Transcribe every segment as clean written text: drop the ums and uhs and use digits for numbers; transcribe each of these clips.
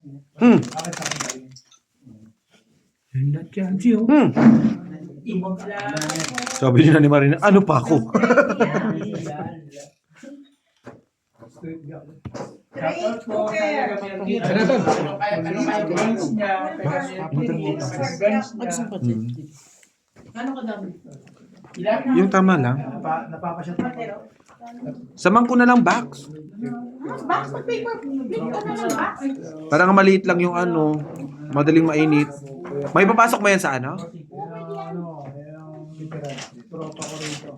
Bakit sa akin galing? Sabi niya ni Marina, ano pa ako? Shoutout po sa Gamerti. Ano kayo branch niya? Ano ka dami? Yung tama lang. Napapasyat na po. Samang ko na lang box. Box of paper. Print ka na ng box. Parang maliit lang yung ano, madaling mainit. May papasok mo yan sa ano? Yung literal. Tropa ko rito.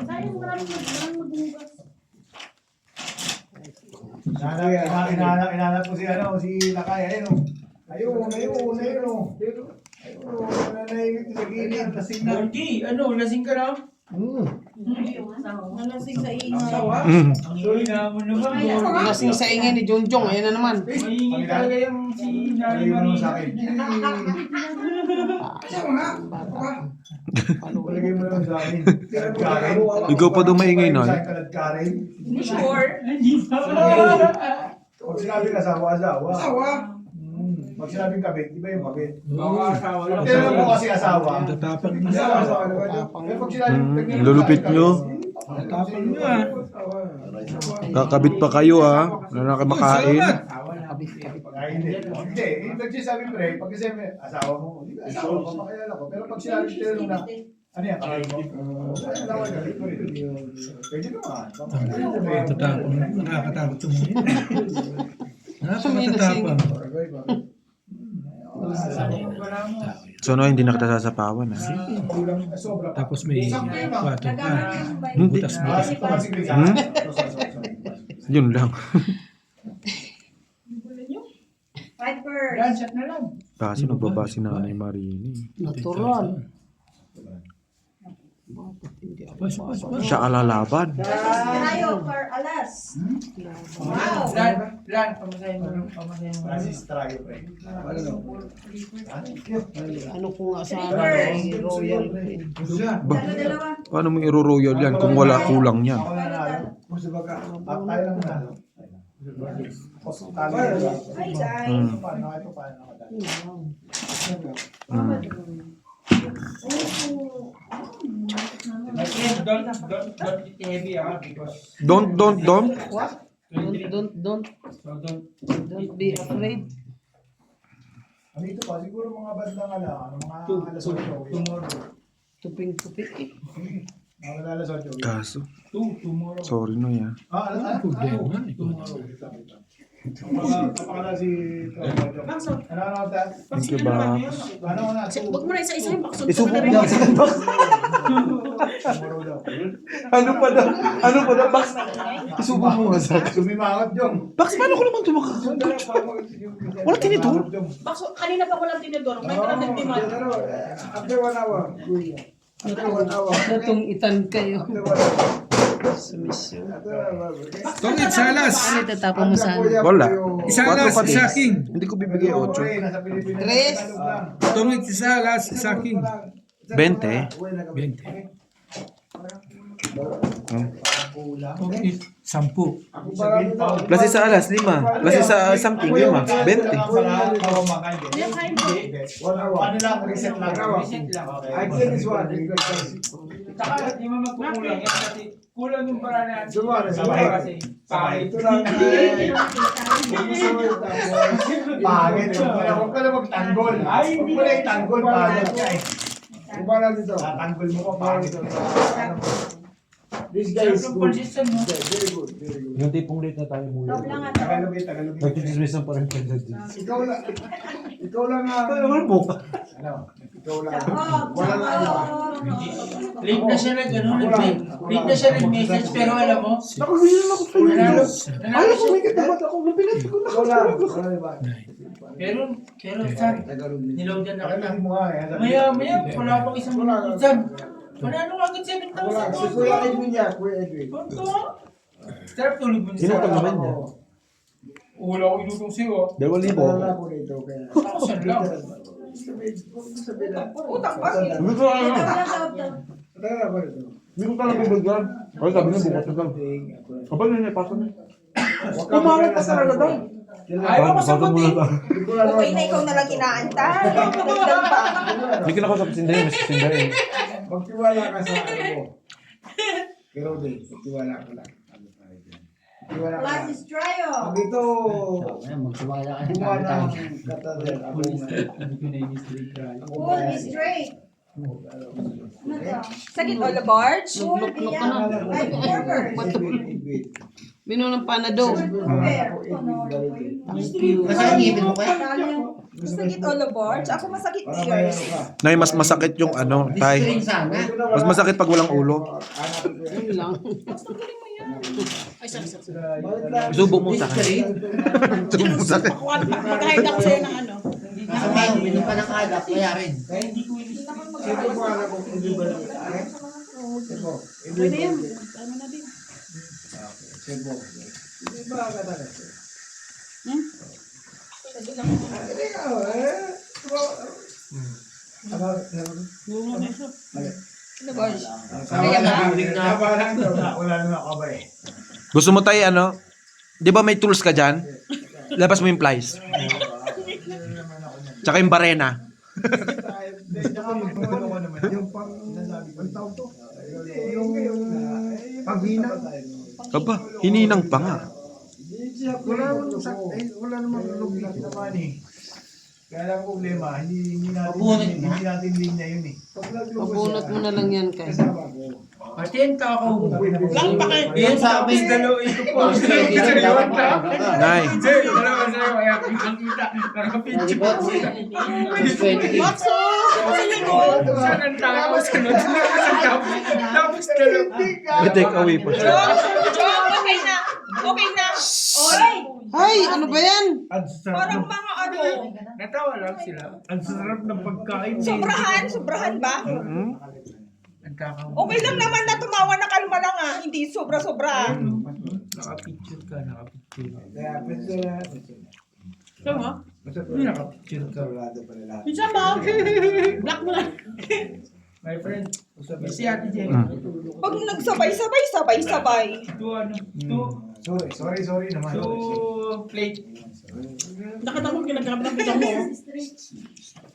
Sayang maraming magbugas. Inanap ko si Lakay. Ayun. Ayun. Nanahimik sa gilid. Lasing na. Monty, lasing ka na? Nalasing sa ingay. Mm. Sorry na mo naman. Lasing sa ingay ni Jonjong, ayan na naman. Mahingi talaga yung si Nani Palagay mo naman sa Marina. akin. Palagay mo naman sa akin. Ikaw pa daw maingay na. Kaladkarin. Sure. Pag sinabing asawa. Pag sinabing kabit, iba yung kabit. Baka asawa lang. Pero mo kasi asawa. Tatapang Asawa. Pero pag sinabing Lulupit nyo. Tatapang nyo ah. Kakabit pa kayo ah. Wala na kayo makain. Ay, hindi. Nagsasabi pre, pag kasi asawa mo, hindi ba asawa ko, makilala ko. Pero pag sinabi tinanong na, ano yan, karal mo? Pwede naman. Tatapang. Nakakatakot yung mga. Sumilasing. So ano, hindi na kita sasapawan ah. Tapos may kwato ka. Hindi. Butas-butas pa. Yun lang. Yan, shot na lang. Kasi nagbabasi na Nanay Marina. Natural. Siya alalaban. Tayo for alas. Wow. Lan, pamasahin mo. Francis Trayo, pre. Ano ko nga sana ay Royal Queen. Dalawa. Paano mo i-royal yan kung wala kulang yan? Ako nanalo. Tayo lang nanalo. Talo lang. Ay, guys. Paano? My friend, don't eat heavy because Don't. What? Don't so don't be afraid. Ano ito pa? Siguro mga bandang mga alas 8. tomorrow. Tuping-tupik eh. Mga alas 8. Kaso, Tomorrow. sorry no ya. Ano? Problema. Kapakala si Tropa. Ano ta? Thank you ba? Ano na? Huwag mo na isa-isa yung box. Isubok niya sa box. Tomorrow daw. Ano pa daw? Box. Isubok mo nga sa akin. Sumimangot, Jong. Box, paano ko naman tumak? Wala tinidor. Box, kanina pa walang tinidor. May ka na nagdimad. After 1 hour. Natong itan kayo. Submission. Tongit salas. Ano itatapon mo saan? Wala. Isalas, 4 pa isa king. Hindi ko bibigay 8. Nasa Pilipinas. Tres. Tongit isalas, isa king. 20. 20. Tongit, 10. Plus isa alas, 5. Plus isa something, 5. 20. Ano lang, reset lang. I think it's one. Saka, di mo magkukulang yan kasi kulang yung paraan na Sabay. kasi pangit. Ito lang. Pangit. Huwag ka na magtanggol. Huwag mo na itanggol. Pangit ka eh. Tatanggol mo pa, pangit. This guy is good. Consistent mo. Very good. Yung tipong late na tayo muli. Tagalog. Nagtitismisan pa rin tayo. Ikaw lang. Ikaw lang nga. Ano naman po? Ano? Ikaw lang. Wala na Late na siya late na siya nag-message pero alam mo, Nakaganyan ako sa'yo. nanalo Ayaw ko may katapat ako. Napinat ko na. Ikaw lang. Ano ba? pero saan, niload yan na kita. Nakita mo nga eh. Maya, wala pang isang minuto saan. Manalo agad 7,000 Wala. Si doon. Kuya Edwin niya. Kuya Edwin. Tonto. Sarap tulog mo niya. Sinutang naman niya. Wala ko inutong sa'yo. 2,000. Wala ko rito. Kaya. Ako saan lang. Utang ba? Hindi ko alam. Wala ba rito? Hindi ko talaga bibigyan. Ay, sabi niya bukas na daw. Kapag na pasok na. Huwag ka Umangat pa magkakasama talaga ko. daw. Ayaw ko sagutin. Okay na ikaw na lang inaantay. Dagdag pa. Hindi ka na ako sa sindahin, mas sindahin. Magtiwala ka sa ano mo. Pero di, magtiwala ka lang. Magtiwala ka lang. is dry Pag ito, Magtiwala ka kumuha na. ng katadel, ako Full straight. Sakit all barge? Lukluk ka na. Ay, forward. Mino ng panado. Masakit ngipin mo kaya? Masakit all barge? Ako masakit ears. Nay, mas masakit yung ano, tay. String sana. Mas masakit pag walang ulo. Yun lang. Subo mo sa akin. Subo mo sa akin. Mag-hide ako sa'yo ng ano. Kaso nga, uminom ka ng alak, kaya rin. Sino mo alam kung hindi ba lang sa akin? Sebo. Pwede yan. Tama na din. Sebo. Hindi ba ka talaga? Hindi ka, Ano barge? Wala naman ako ba eh. Gusto mo tayo ano? Di ba may tools ka dyan? Labas mo yung plies. Tsaka yung barena. Yung pang ang tawag to? Yung paghina. Aba, hininang pa nga. Wala namang lugit naman eh. Kaya lang problema, hindi natin linya yun eh. Pabunot mo na lang yan kay. Patenta ako. Lang pa kayo. Yan sa amin. Ito po. Nay, Maxo! Kasi yun mo. may take away pa siya. Jong, okay na. Okay na. Oy! Ay, ano ba yan? Parang mga ano. Natawa lang sila. Ang sarap ng pagkain. Sobrahan? Sobrahan ba? Mm-hmm. Okay lang naman na tumawa na kalma lang ah. Hindi sobra-sobra. Nakapicture ka, nakapicture. Kaya pwede na. Tama? Nakapicture ka. Pizza ba? Black mo na. My friend, si Ate Jenny. Pag nagsabay-sabay, sabay-sabay. Sorry naman. Plate. Nakita mo ginagawa ng pizza mo.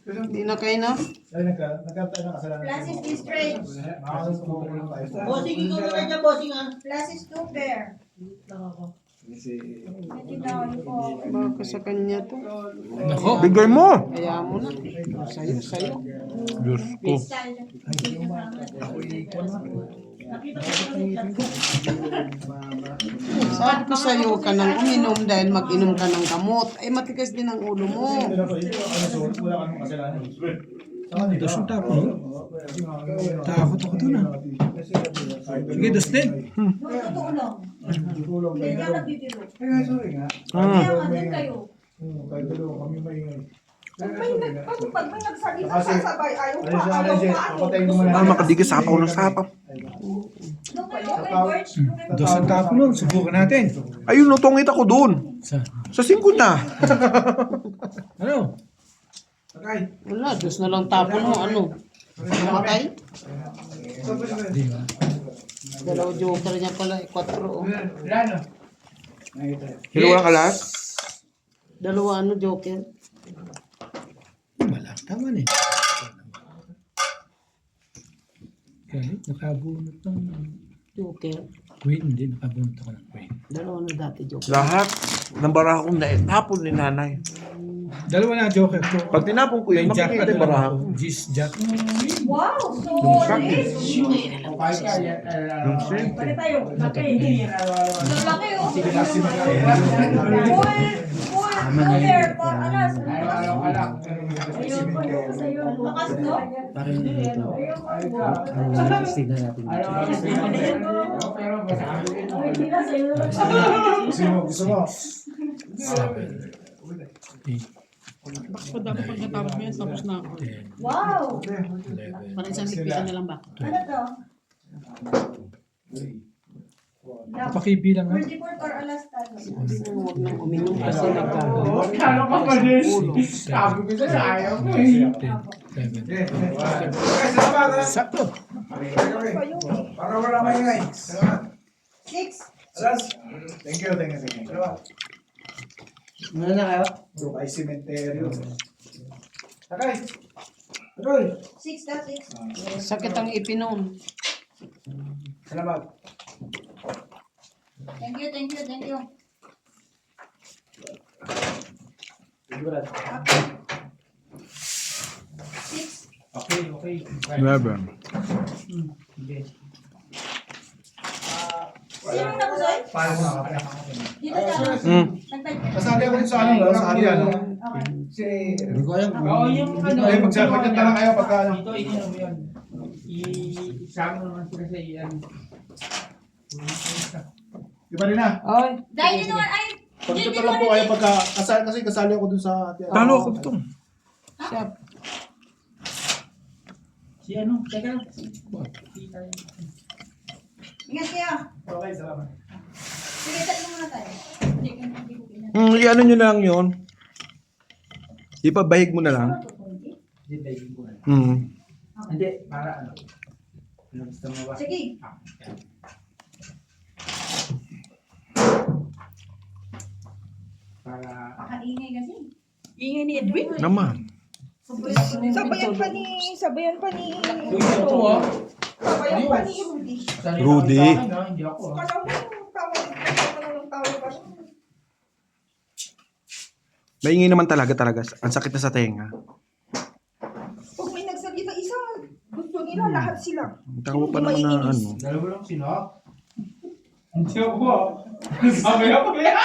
Hindi na kayo na? Ay, nagkataon na kasalanan. Plus is straight. Makakasukulong tayo sa... Bossing, ikaw na lang dyan, bossing ah. Plus is 2 pair. Kasi... Baka sa kanya to. Nako. Bigay mo! Kaya mo na. Sa'yo, sa'yo. Diyos ko. Sabi ko sa'yo ka nang uminom dahil mag-inom ka ng gamot. Ay, matigas din ang ulo mo. Wala kang kasalanan. Dos yung tapo, no? Takot ako dun, ah. Sige, dos din. Totoo lang. Hindi ka nagbibiro. Sorry nga. Kaya nga din kayo. Kahit dalawa kami maingay. Pag may nagsalita Kasi- sabay, ayaw Ano pa, siya, ayaw Jen? pa, Papatayin mo muna. Ah, makadigas sapaw ng sapaw. Nung kayo kay George, nung kay Dos ang tapo nun. Subukan natin. Ayun, nutungit ako doon. Sa 5 na. Ano? Wala, Diyos na lang tapon mo. Ano? Namatay? Di ba? Dalawa joker niya pala. 4 oh. Hello, walang kalas? Dalawa ano joker? Wala. Tama na eh. Galit, nakabunot ng Joker. queen. Hindi, nakabunot ako ng queen. Dalawa na dati joker. Lahat ng barakong naitapon ni nanay. Dalawa na joker ko. Pag tinapon ko yun, May jack makikita at yung barako. Gis jack. wow, so nice. Pwede tayo. Ang laki oh. Full pair for alas. Lakas no? Gusto mo? Dapat pag natapos mo yan, tapos na ako. Wow. Parang isang higpitan na lang ba? Ano to? Pakibilang nga. 44 for alas tayo. Huwag nang uminom kasi nagkagawa. Sabi ko sa'yo, ayaw mo. 7. Sakto. Para wala maingay. Salamat. 6. Alas. Thank you. Salamat. Ano na kayo? Doon ay sementeryo. Takay! Takay! 6.6. Sakit ang ipinom. Salamat. Thank you, thank you, thank you. Sigurad. 6. Okay, okay. 11. Hindi. Sino na po, Soy? Paano na ka? Dito sa Mm. Kasali ako sa ano, sa ano. Okay. Si... Hindi ko alam kung... Oo, yung ano. Ay, magsasagot na lang kayo pagka ano. Ito, inom mo yun. Isama naman sila sa iyan. Di ba rin na? Ay, Dahil dito ay... Pagkita lang po kayo pagka... Kasi kasali ako dun sa... Talo ako dito. siya. Si ano? Teka lang. Ingat kayo. Okay, salamat. Sige, tatlo muna tayo. Hindi ko pinag- I-ano nyo na lang yun. Ipabahig mo na lang. Hindi, baigin ko na. Mm. Hindi, para ano. Ano gusto mo ba? Sige. Ah, yan. Para... Pakaingay kasi. Ingay ni Edwin. Naman. Sabayan pa ni... Uy, ito ah. Sabayan pa ni Rudy. Sanay Rudy. ka sa akin, ah, hindi ako ah. Kala mo, tawa ka. Maingay naman talaga. Ang sakit na sa tenga. Pag may nagsalita isa, gusto nila lahat sila. Ang tawa pa naman na ano. Dalawa lang sila. Hindi ako ah. Sabi ako eh.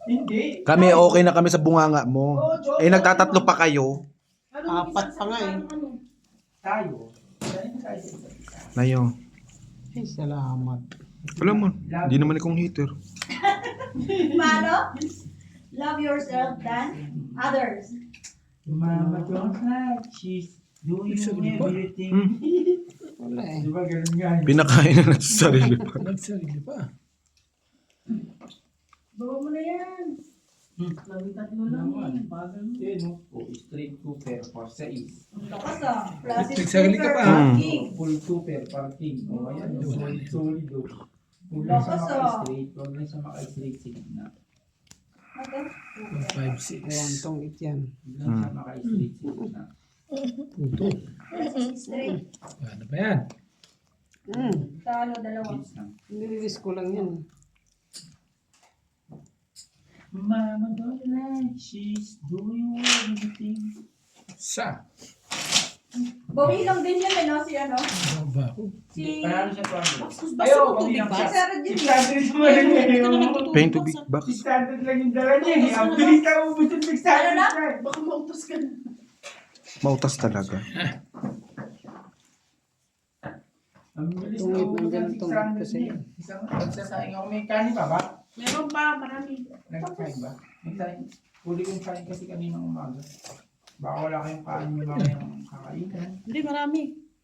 Hindi. Kami okay na kami sa bunganga mo. Eh nagtatatlo pa kayo. Apat pa nga eh. Tayo. Nayo. Ay, salamat. Alam mo, hindi naman akong hater. Paano? Love yourself than others. Mama don't like, she's doing everything. Wala eh. Di ba ganun nga? Pinakain na natin sa sarili pa. Nagsarili pa. Bawa mo na yan. Tatlo lang eh. Eh, no? Oh, straight cooper for sa is. Lakas ah. Plastic Nagsarili ka pa, super ah. king. Full cooper for king. O, ayan. Solid oh. Kung lang Lakas, siya ah. maka-straight, huwag lang siya maka-straight sa gitna. Ito. 5, 6. Ayan, tong yan. Huwag lang siya maka-straight sa gitna. Puto. Straight. Ano ba yan? Talo, dalawa. Kids lang. Nililis ko lang yan. Mama don't like, she's doing everything. Sa. Bawi lang din yan eh, no? Si ano? Ano ba ako? Si... Panalo siya to. Basta mo tubig lang ba? siya. Sarad yun. 600 mo lang eh. Pain to big box. 600 lang yung dala niya eh. Ang bilis ka ubus yung 600. Ano na? Baka mautos ka na. Mautas talaga. Ang bilis Tungit na ng ubus yung ganitong 600 kasi. niya. Isang nagsasaing ako. May kanin pa ba? Meron pa, marami. Nagsasaing ba? May kanin. Huli kong kain kasi kaninang umaga. Baka wala kayong kain yung mamayang kakainan. Hindi, marami.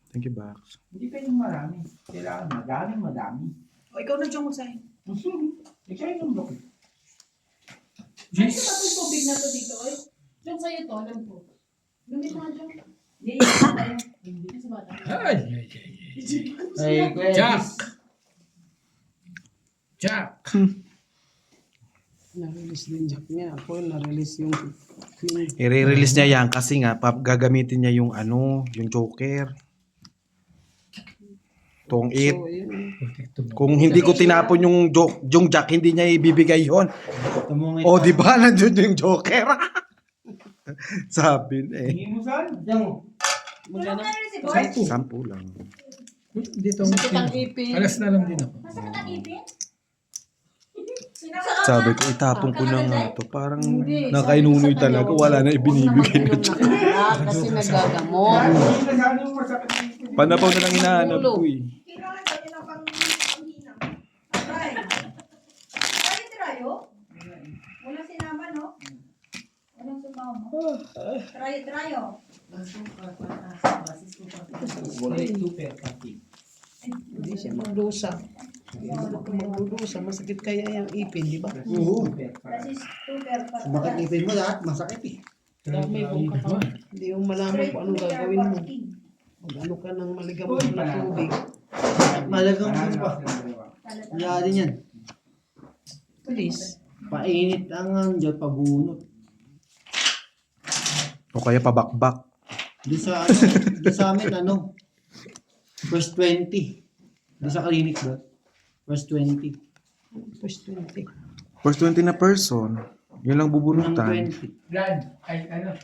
Thank you, Box. Hindi pwedeng marami. Kailangan madami. O, ikaw na dyan mo sa'yo. Ikaw yung block. Ano ba itong tubig na to dito, eh? Diyan sa'yo to, alam ko. Lumit na dyan. Hindi, Hindi na sa bata. Ay, ay, ay. Ay, Kuya Jack! Jis. Jack! Na-release din Jack niya. Ako na-release yung Queen. I-release niya yan kasi nga gagamitin niya yung ano, yung Joker. Tong it. So, yun. Protecto mo. Kung hindi ko tinapon yung Jack, hindi niya ibibigay yon. O, di ba? Nandun yung Joker. Sabi eh. Tingin mo saan? Diyan mo. tulong na rin si Boy. Sampu lang. Dito. Sakit ang ipin. Alas na lang din ako. Masakit ang ipin? Sabi ko, itapon ko na nga to. Parang Hindi, nakainunoy sabi ko sa talaga. kanya, Wala na huwag ibinibigay na na mag-inom ng alak kasi nagagamot. Hindi na sana yung masakit dito. Panapaw na lang hinahanap ko eh. Kailangan tayo ng panghina. Try. Try, oh. Walang sinama, no? Walang sumama. Try, oh. Super pati. Hindi siya magdusa. Magdusa, masakit kaya yung ipin, di ba? Super That is super. Bakit ipin mo lahat? Masakit eh. Dami kong katawan. Hindi mo malaman kung anong gagawin mo. Mag ano ka ng maligamot na tubig. Malagang Panalo pa. sila dalawa. Wala din yan. Please. Painit ang dyan, pabunot. O kaya pabakbak. Doon sa, doon sa amin, first 20. Doon sa clinic ba? First 20. First 20. First 20 na person. Yun lang Ng bubunutan. 20. Brad, ay ano?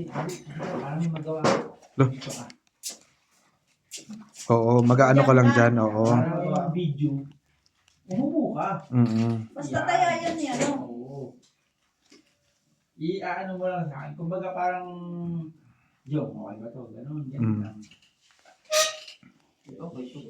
Parang may magawa. Lo. Oo, mag-ano ka lang dyan. Oo. Parang yung video. Umupo ka. Basta taya yan yan, no? Oo. I-ano mo lang sa akin. Kumbaga parang joke, okay ba to? Ganun, yan Mm. lang. Okay, so.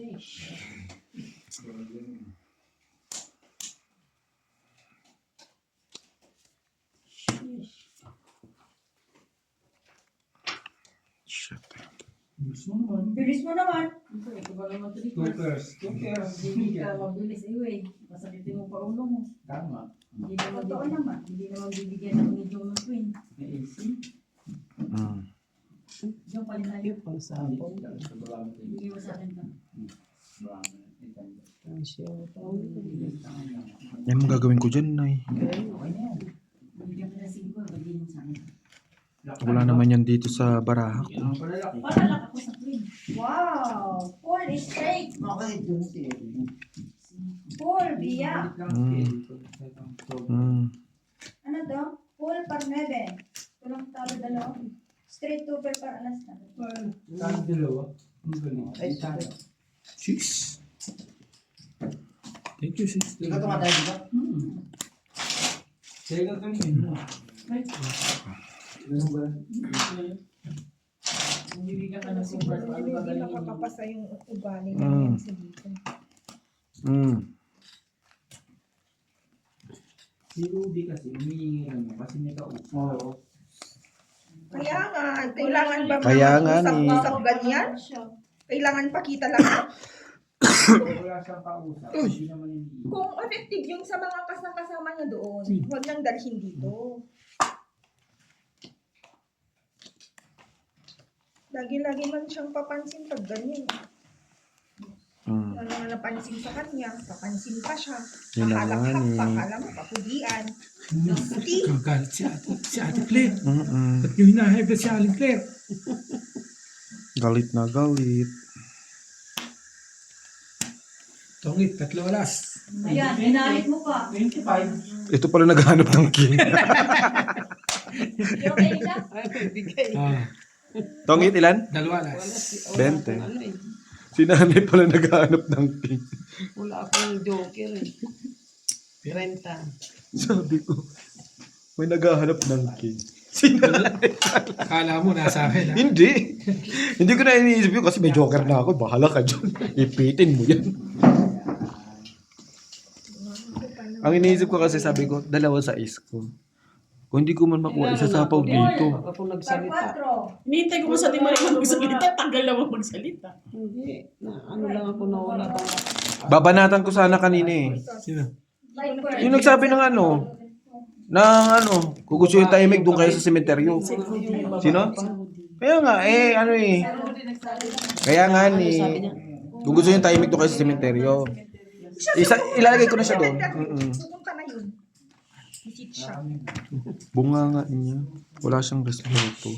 Shit. Gusto mo naman. Bilis mo naman. Ito ba naman ito dito? Two Hindi ka mabilis eh. Masakitin mo pa ulo mo. Tama. Hindi naman Totoo bibigyan. naman. Hindi naman bibigyan ng medyo ng twin. May AC. Yung palitan. Yung pang sapong. Bigay mo sa akin ka. Yan ang gagawin ko dyan, Nay. Bigyan ka na 5. Bigyan mo sa akin. Wala naman yan dito sa baraha ko. Yan ang palalaki. Palalak ako sa twin. Wow! Full straight. Full biyak. Ano to? Full par 9. Tulang talo dalawa. Straight to per par alas na. Saan dalawa? Ang galing. Ay, sana. Jeez. Thank you, sister. Ikaw tumatay dito? Kaya ka kanina. Ganun ba? Bibigyan ka ng super. Hindi nakakapasa yung ugali Mm. sa dito. Si Ruby kasi, humihingi lang mo kasi may kausap. Kaya nga, kailangan ba Kaya nga ni- usap ganyan? Kailangan pakita lang. Wala siyang kausap, hindi naman hindi. Kung effective yung sa mga kasama niya doon, huwag nang dalhin dito. Lagi-lagi man siyang papansin pag ganyan. Ano nga napansin sa kanya, papansin pa siya. Yun na nga Nakalakpak pa, eh. kala mo papudian. Puti. Kagalit si Ate Claire. Ba't nyo hinahayag si Aling Claire? Galit na galit. Tongit, 3 alas. Ayan, inalit mo pa. 25. Ito pala naghahanap ng king. Okay ka? Ay, bigay. Tongit ilan? 2 alas. 20. Ano eh. Si nanay pala naghahanap ng king. Wala akong joker eh. 30. Sabi ko, may naghahanap ng king. Si nanay. Akala mo nasa akin, ha? Hindi. Hindi ko na iniisip yun kasi may joker na ako. Bahala ka dyan. Ipitin mo yan. Ang iniisip ko kasi sabi ko, 2 sa is ko. Kung hindi ko man makuha, isasapaw dito. Pag ako nagsalita. 4. Hinihintay ko pa sa di mo rin magsalita. Tagal naman magsalita. Hindi. Ano lang ako nawala pa. Babanatan ko sana kanina eh. Sino? Yung nagsabi ng kung gusto yung tahimik doon kayo sa sementeryo. Sino? Kaya nga, Kaya nga kung gusto yung tahimik doon kayo sa sementeryo. Ilalagay ko na siya doon. Pupunta na yun. Visit siya. Bunga nga niya. Wala siyang respeto.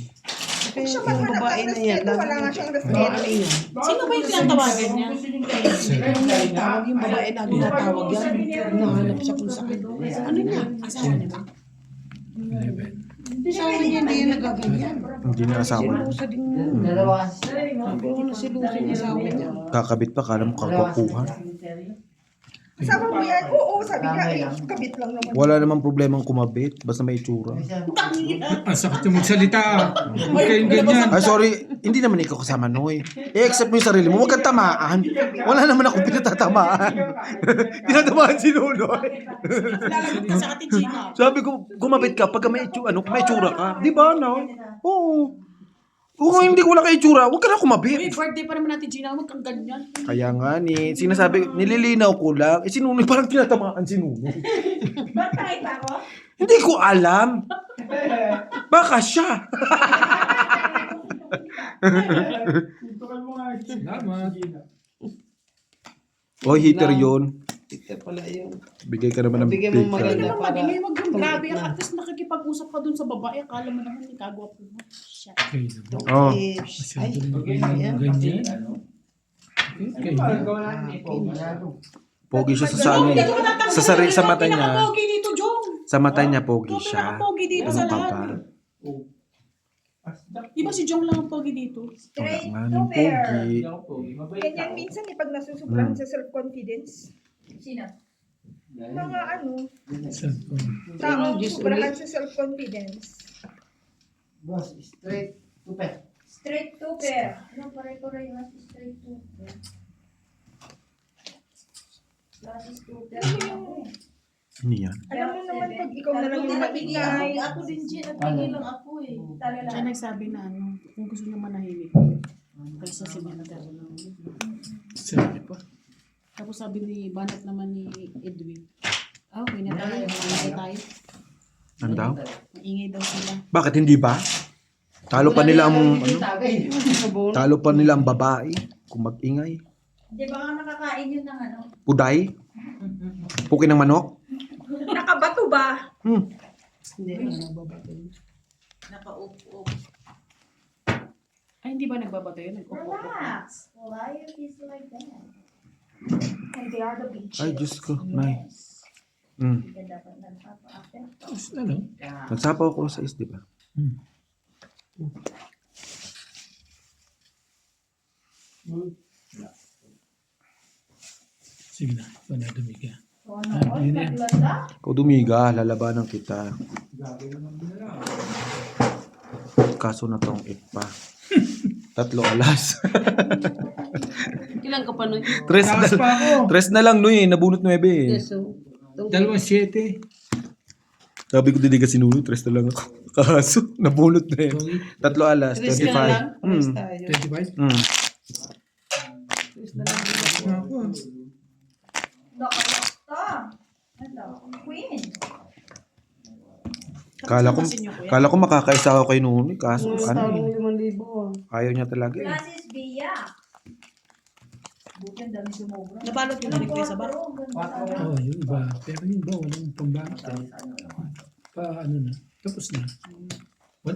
Kaya Siya yung man babae na yan. wala nga siyang Ano respeto. yun? Sino ba yung tinatawagan niya? Yung tawag yung babae na tinatawag yan. Nahanap siya kung sakit. Ano niya? Asawa niya ba? Asawa niya hindi yan nagaganyan. Hindi na asawa niya. Silusa din niya. Sabi ko na silusa yung asawa niya. Kakabit pa, kala mo kakwakuhan. Kasama mo yan? Oo, sabi niya, kabit lang naman. Wala namang problemang kumabit, basta may itsura. Ang sakit yung magsalita. Huwag kayong ganyan. Ay, sorry, hindi naman ikaw kasama, Noy. I-accept mo yung sarili mo, huwag kang tamaan. Wala naman akong pinatatamaan. Tinatamaan si Nunoy. Lalagot ka sa atin, Gina. Sabi ko, kumabit ka pagka may itsura ka. Di ba, no? Oo. Kung hindi ko wala ka itsura, huwag ka na Uy, kumabit. birthday pa naman natin, Gina. Huwag kang ganyan. Kaya nga sinasabi, nililinaw ko lang. Si Nunoy, parang tinatamaan si Nunoy. Ba't nakita ko? Hindi ko alam. Baka siya. Tuntukan mo nga. Salamat. O, heater yun. Ito pala yung... Bigay ka naman ng Bigay mo big maganda. Hindi naman mag-ingay, wag yung grabe. Tumiit na. At least nakikipag-usap ka dun sa babae. Akala mo naman, ikagwapo mo. Shit. Okay naman. Oh. Ay, Masyado na Okay, ganyan. Ganyan. ano? Okay. Gawa natin ni Paul, manalo. Pogi siya sa ano Hindi eh. ko matatanggal Sa sarili, sa yung mata niya. pinaka-pogi dito, Jong. Sa mata niya, pogi Ikaw siya. pinaka-pogi dito sa Ano ka lahat. ba? Di ba si Jong lang ang pogi dito? Straight Nga to ng pair. pogi. Hindi ako pogi. Mabait Ganyan ako. minsan eh, pag nasusobrahan sa self-confidence. Sino? Mga ano, Cellphone. taong Diyos sobrahan sa self-confidence. Boss, straight to pair. Straight to pair. Ano pare-pare yung straight to pair? Classes to pair. Ano yan? Alam mo naman pag ikaw na lang yung maingay. Ako din, Jen. Nagpigil lang ako eh. Talaga. Siya nagsabi na ano, kung gusto niya manahimik. Kaysa si Banat. Sabi pa. Tapos sabi ni Banat naman ni Edwin, okay na tayo, maingay tayo. Ano daw? Maingay daw sila. Bakit hindi ba? Talo pa nila ang Tagay. talo pa nila ang babae kung mag-ingay. Di ba nga nakakain yun ng ano? Puday? Puki ng manok? Nakabato ba? Hindi, nagbabato yun. Naka-up-up. Ay, hindi ba nagbabato yun? Nag-up-up. Relax. Why you kiss like that? And they are the beach. Ay, Diyos ko. Nay. Hindi ka dapat nagpapa-after. Tapos ano? Nagsapaw ako sa is, di ba? Sige na. Panadumi ka. So, ano? Ah, yun na yan. Naglanda? Kung dumiga, lalabanan kita. Kaso na tong it pa. 3 alas. Kailan ka pa nun? Taas pa ako. 3 na lang, Noy. Nabunot 9 eh. Yes, so... 2-7. Sabi ko, hindi ka sinuno. 3 na lang ako. Kaso, nabunot na yun. 3 alas, Tres ka na lang? 25. Tres Mm. tayo. 25? Mm. Tres na lang. Taas pa ako. Nakalakta. Ano? Queen. Kala ko makakaisa ako kay Nuno. Kaso, Mga ano taong eh. 5,000. Ayaw niya talaga eh. Classes biya. Buti ang dami sumobra. Nabalot ko na rin kayo sa bar. Oo, yung iba. Pero yung iba, walang pambata. Ano na. Tapos na.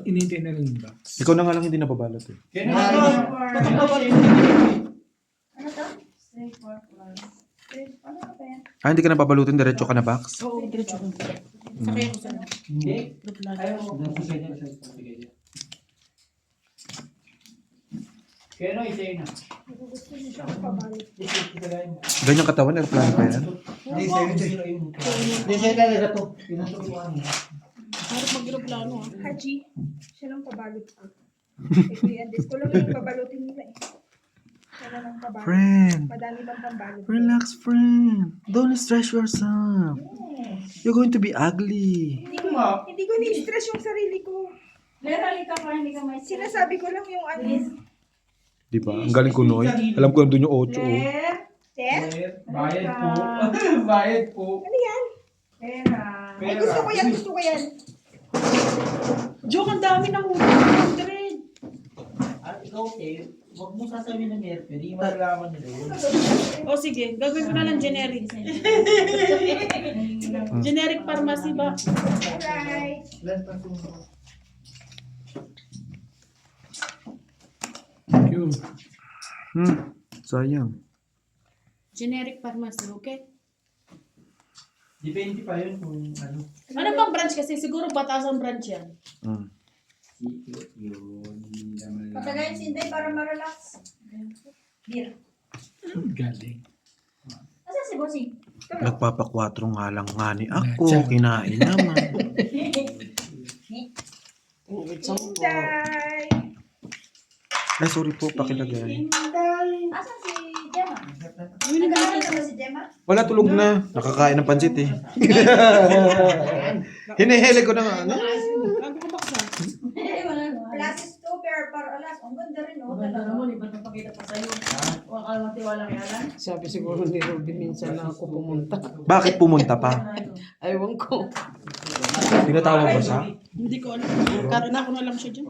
Inintay na lang yung box. Ikaw na nga lang hindi nababalot eh. Ano to? Straight for plus. Straight. Ano ka ba yan? Ah, hindi ka nababalutin. Diretso ka na box? Oo, diretso ko. Sakay ako sa Hindi. group lang. Ayaw mo. Sige. Kaya no, isa yun na. Gusto niyo siyang pabalot. Ganyang katawan, aeroplano pa yan. Hindi, sa'yo talaga to. Pinaturuan mo. Harap mag-group lang ah. Haji, siya lang pabalot ko. Kay Kuya Des, ko lang yung pabalutin nila eh. Siya lang ang pabalot. Friend, Madami bang pambalot? relax friend. Don't stress yourself. You're going to be ugly. Hindi ko ni-stress yung sarili ko. Literally ka pa, hindi ka may Sinasabi ko lang yung ano. Diba? Ang galing ko, Noy. Alam ko nandun yung 8 oh. Ter? Bayad po. Bayad po. Ano yan? pera. Ay, gusto ko yan, gusto ko yan. Joke, ang dami ng 100. At ikaw, huwag mo sasabihin ng Mercury. Hindi malalaman nila yun. O sige, gagawin ko na lang generic. Generic pharmacy ba? Alright. Thank you. Sayang. Generic pharmacy, okay? Depende pa yun kung ano. Ano bang branch kasi? Siguro batas ang branch yan. Secret yun. Hindi naman lang. Patagayin si Inday para ma-relax. Beer. Galing. Asan si Bossing? Nagpapakwatro nga lang nga ni ako. Kinain naman. Inday. Ay, sorry po, pakilagay. Asan si Gemma? Yun na Nag-aaral na ba si Gemma? Wala, tulog na. Nakakain ng pansit eh. Hinihili ko na nga. Ano? Bago ko baksa. Wala no. Classes 2 pair para alas. Ang ganda rin oh. Maganda naman, iba't napakita pa sa'yo. Huwag ka matiwala kay Alan. Sabi siguro ni Robin minsan na ako pumunta. Bakit pumunta pa? Aywan ko. Tinatawag ba siya? Hindi ko alam. Karana ko na lang siya dyan.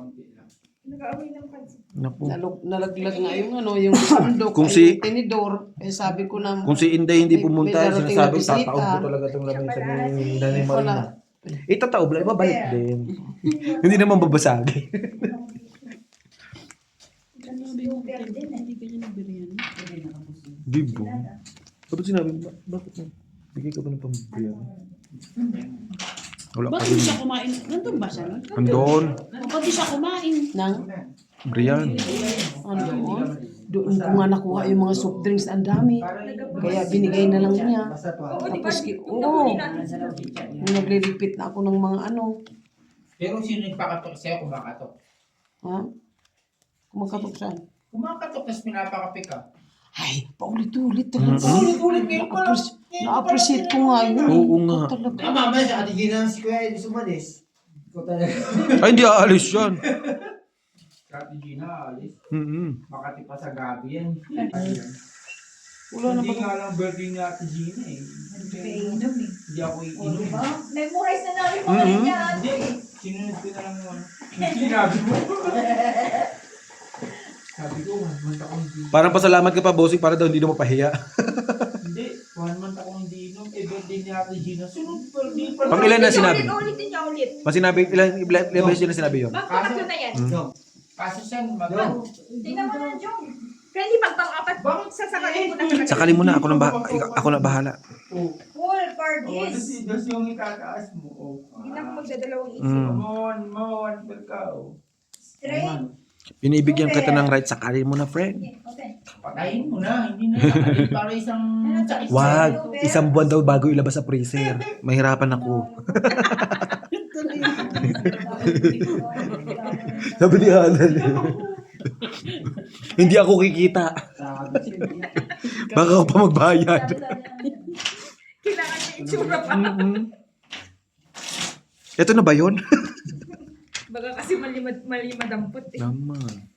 Nag-aaway ng pansin. Naku. Nalaglag nga yung ano, yung sandok, Kung ay, si- yung tinidor. Eh sabi ko na, Kung si Inday hindi pumunta, May darating sinasabi, na bisita. tataob ko talaga itong lamesa ni Nanay Marina. wala. Itataob lang, ibabalik din. Hindi naman babasagin. Super din eh. Hindi ganyan ang biryani. Di ba? Kapag sinabi mo, bakit mo? Bigay ka ba ng pambiyan? Wala pa Ba't hindi rin. siya kumain? Nandun ba siya? Andon. Ba't di siya kumain? Nang, Brian. ano doon ko nga nakuha yung mga soft drinks, ang dami. Kaya binigay na lang niya. Oo, di ba? Tapos, Yung oo, nahuli natin sa yung naglilipit na ako ng mga ano. Pero sino nagpakatok sa'yo kumakatok? Ha? Kumakatok siya. Kumakatok, tapos pinapakape ka. Ay, paulit-ulit talaga. Ulit-ulit ngayon pa lang. Na-appreciate ko nga yun. Oo nga. Ikaw talaga. Mamaya sa Ate Gina, si Kuya Eddie sumalis. Ikaw talaga. Ay, hindi aalis yan. Strategy na, alis. Mm-hmm. Makati pa sa gabi yan. Wala na Hindi pa. nga lang birthday ni Ate Gina eh. Inom eh. Hindi ako O, iinom. diba? Memorize na namin mga ganyan. Hindi, sinunod ko na lang yung ano. Sinabi mo. Sabi ko, 1 month ako hindi. Parang pasalamat ka pa, bossing, para daw hindi na mapahiya. Hindi, 1 month ako hindi inom. Eh, birthday ni Ate Gina. Sunod birthday pa. Pang ilan na sinabi? Ulitin niya ulit. Masinabi, ilan beses na sinabi yun? Pangatlo na yan. Kaso siya, Tingnan mo na, Jong. Kaya hindi pang-apat. Bakit? Sasakalin ko na talaga. Sakali mo na, ako na bahala. Full Oh, parties. das yung itataas mo. Oh. Hindi na ako magdadalawang isip. Mm. Mon, ka. Oh. Straight. Binibigyan kita ng right, sakali mo na, friend. Okay. Patayin mo na, hindi na sakalin para isang sakit. Wag, isang buwan daw bago ilabas sa freezer. Mahirapan ako. Sabi ni Hanan. Hindi ako kikita. Baka ako pa magbayad. Kailangan niya itsura pa. Ito na ba yun? Baga kasi mali madampot eh. Naman.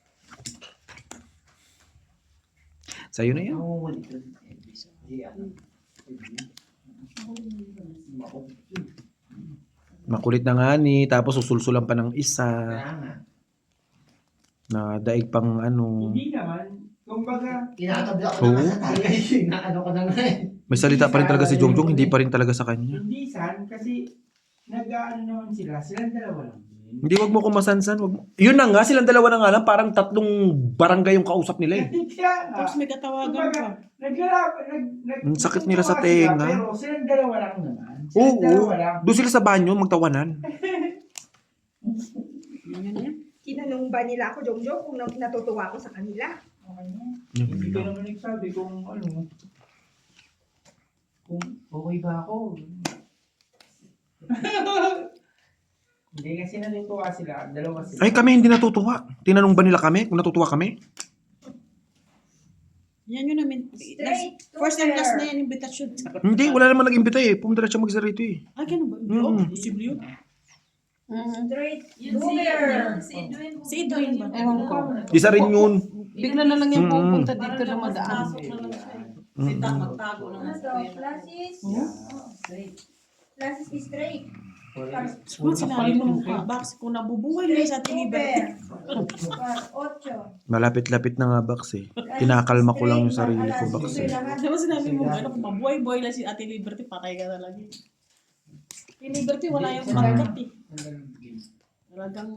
Sa'yo na yan. Makulit na nga ni, tapos susulsulan pa ng isa. Na daig pang ano. Hindi naman. Kumbaga, Tinatabla ko Oo. na sa tagay. Inaano ko na nga eh. May salita pa rin talaga si Jongjong, hindi pa rin talaga sa kanya. hindi san kasi nag-ano naman sila. Silang dalawa lang. Hindi, wag mo kumasansan. Wag mo. Yun na nga, silang dalawa na nga lang, parang 3 barangay yung kausap nila eh. Kaya nga. Tapos may katawagan Kumbaga, pa. Ang sakit nila sa tenga. Pero silang dalawa lang naman. Silang Oo, dalawa lang. doon sila sa banyo, magtawanan. Tinanong ba nila ako, Jongjong, kung natutuwa ako sa kanila? Hindi ko naman nagsabi kung ano. Kung okay ba ako. Hindi kasi natutuwa sila. Dalawa sila. Ay, kami hindi natutuwa. Tinanong ba nila kami kung natutuwa kami? Yan yun namin. Straight to First and last na fair. yan, invitation. Hindi, wala naman nag-imbita eh. Pumunta siya mag-isa rito eh. Ah, ganun ba? Mm. Oo, posible yun. Straight mover. Si Edwin ba? Ewan ko. Isa rin yun. Bigla na lang yung pupunta dito na madaan. Magtago Ano to? Classes? Classes is straight. Kung sinabi mo ka, bakit kung nabubuhay na sa Tiniber? Ocho. Malapit-lapit na nga, Bax eh. Kinakalma ko lang yung sarili ko, Bax eh. Diba sinabi mo, ano, kung mabuhay-buhay lang si Ate Liberty, patay ka na lagi. Si Liberty, wala yung pangkat eh. Talagang...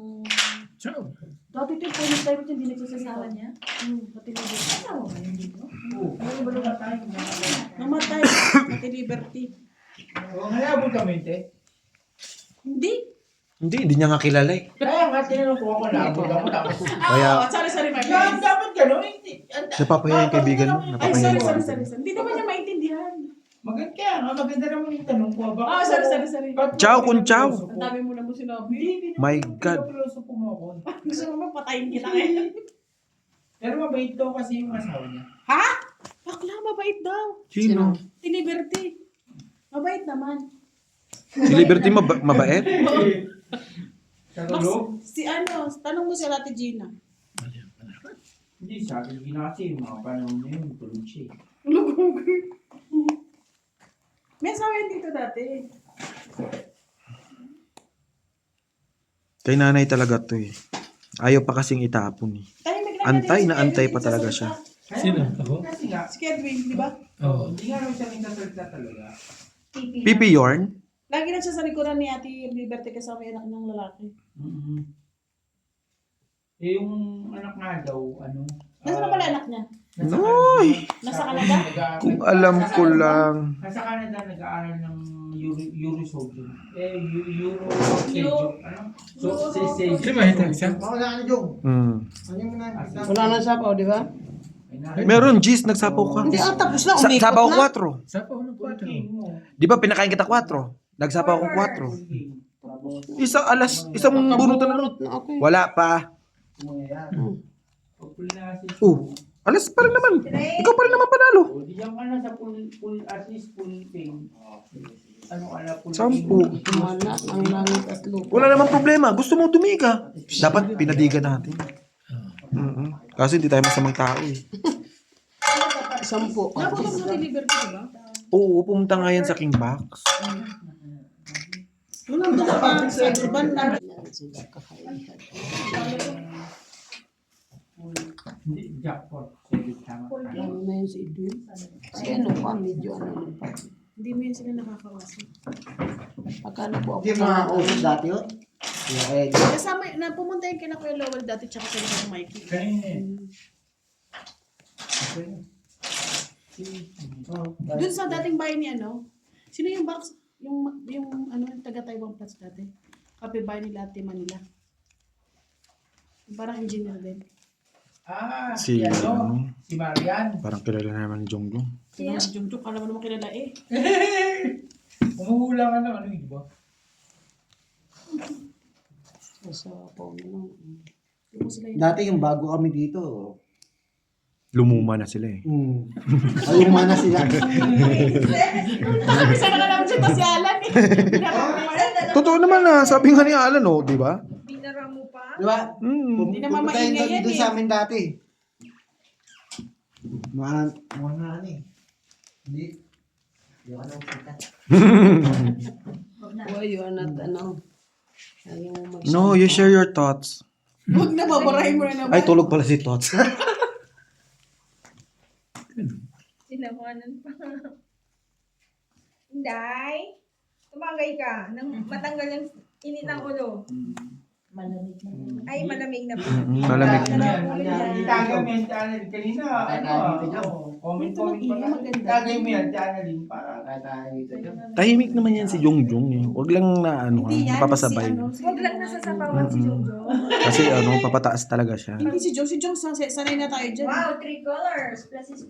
Ciao. Dati ito yung point time ito, hindi nagsasasama niya. Ate Liberty. Namatay, Ate Liberty. Oo, halabot kami, te. Hindi. Hindi niya nga kilala eh. Kaya nga, tinanong ko ako, halabot ako. Tapos, Kaya- Sorry, my Kaya friend. dapat gano'n. Napapahiya yung kaibigan mo. Ay, Napapahiya sorry. yung Hindi naman niya maintindihan. Maganda kaya nga, maganda naman yung tanong ko. Ah, sorry. Ciao, kun ciao. Ang dami mo na mo sinabi. Hindi, My God. Piloso po mo ako. Gusto mo ba patayin kita ngayon? Pero mabait daw kasi yung asawa niya. Ha? Bakla, mabait daw. Sino? Tiniberty. Mabait naman. Si Liberty mabait? Sa tulog? Si ano, tanong mo si Ate Gina. Hindi, sa akin ginasi. Mga panahon niya yun, tulog siya. May asawa yan dito dati. Kay nanay talaga to eh. Ayaw pa kasing itapon eh. Tahimik Antay na antay pa talaga siya. Sino? Ako? Kasi nga, Si Kedwin, di ba? Oo. hindi nga naman siya nagsasalita talaga. Pipi Yorn? Lagi na siya sa likuran ni Ate Liberty kasama yung anak ng lalaki. Eh, yung anak nga daw, Nasaan na pala anak niya? Noy! Nasa Canada? Kung alam ko lang. Nasa Canada, nag-aaral ng Eurosodium. Euro... Di ba hintay siya? Mawala ka na, Jong. Ano mo na? Wala na sapaw, di ba? Meron, Gis, nagsapaw ka. Hindi, tapos na, umikot Sapaw na. 4. Sa pa ng 4. Di ba pinakain kita 4? Nagsapaw akong 4. Isang bunutan na. Bunot na ako. Wala pa. Alas pa rin naman. Ikaw pa rin naman panalo. Diyan ka na sa at least full pay. Full 10. Wala, ang langit at lupa. Wala namang problema. Gusto mo tumiga. Dapat pinadigan natin. Kasi hindi tayo masamang tao eh. 10. Napunta mo sa Liberty, di ba? Oo, pumunta nga yan sa King Box. Nung nandun sa urban na. Sila kakain. Hindi, jackpot. Sige, tama. Ano na yun si Edwin? Si ano pa, medyo ano lang pa. Hindi mo yun sila nakakawasan. Akala ko ako. Hindi mga usap dati yun. Okay. Kasama, pumunta yung kina Kuya Lowell dati tsaka sila ng Mikey. Kanina eh. Doon sa dating bahay ni ano, sino yung box, yung ano, taga Taiwan Plus dati? Kape bahay nila Ate Manila. Parang engineer din. Si, Si Marian. Parang kilala naman ni Jongjong. Sino si Jungjuk, alam mo naman kilala eh. Umuhula ka na di ba? Sa phone na. Yung sila yun. Dati yung bago kami dito. Lumuma na sila eh. Ayuma na sila. Isa na naman siya si Alan eh. Totoo naman na, sabi nga ni Alan oh, di ba? Binara mo pa? Di ba? Hindi naman Pupunta yun maingay yan doon eh. sa amin dati. Mga ano eh. Hindi. Hindi ako nang kita. Why you are not ano? Ayaw mo mag- No, you share your thoughts. Huwag na, babarahin mo na naman. Ay, tulog pala si Tots. Sinawanan pa. Inday, tumagay ka nang matanggal yung init ng ulo. Ay, malamig na po. Malamig na. Itagay mo yan si Annalyn. Kanina, comment pa lang. Itagay mo yan si Annalyn para Tahimik naman yan si Jongjong eh. Huwag lang na ano, Hindi yan, papasabay. Huwag lang nasasapawan si Jojo. Kasi ano, papataas talaga siya. Hindi si Jong, sanay na tayo dyan. Wow, 3 colors. Pluses.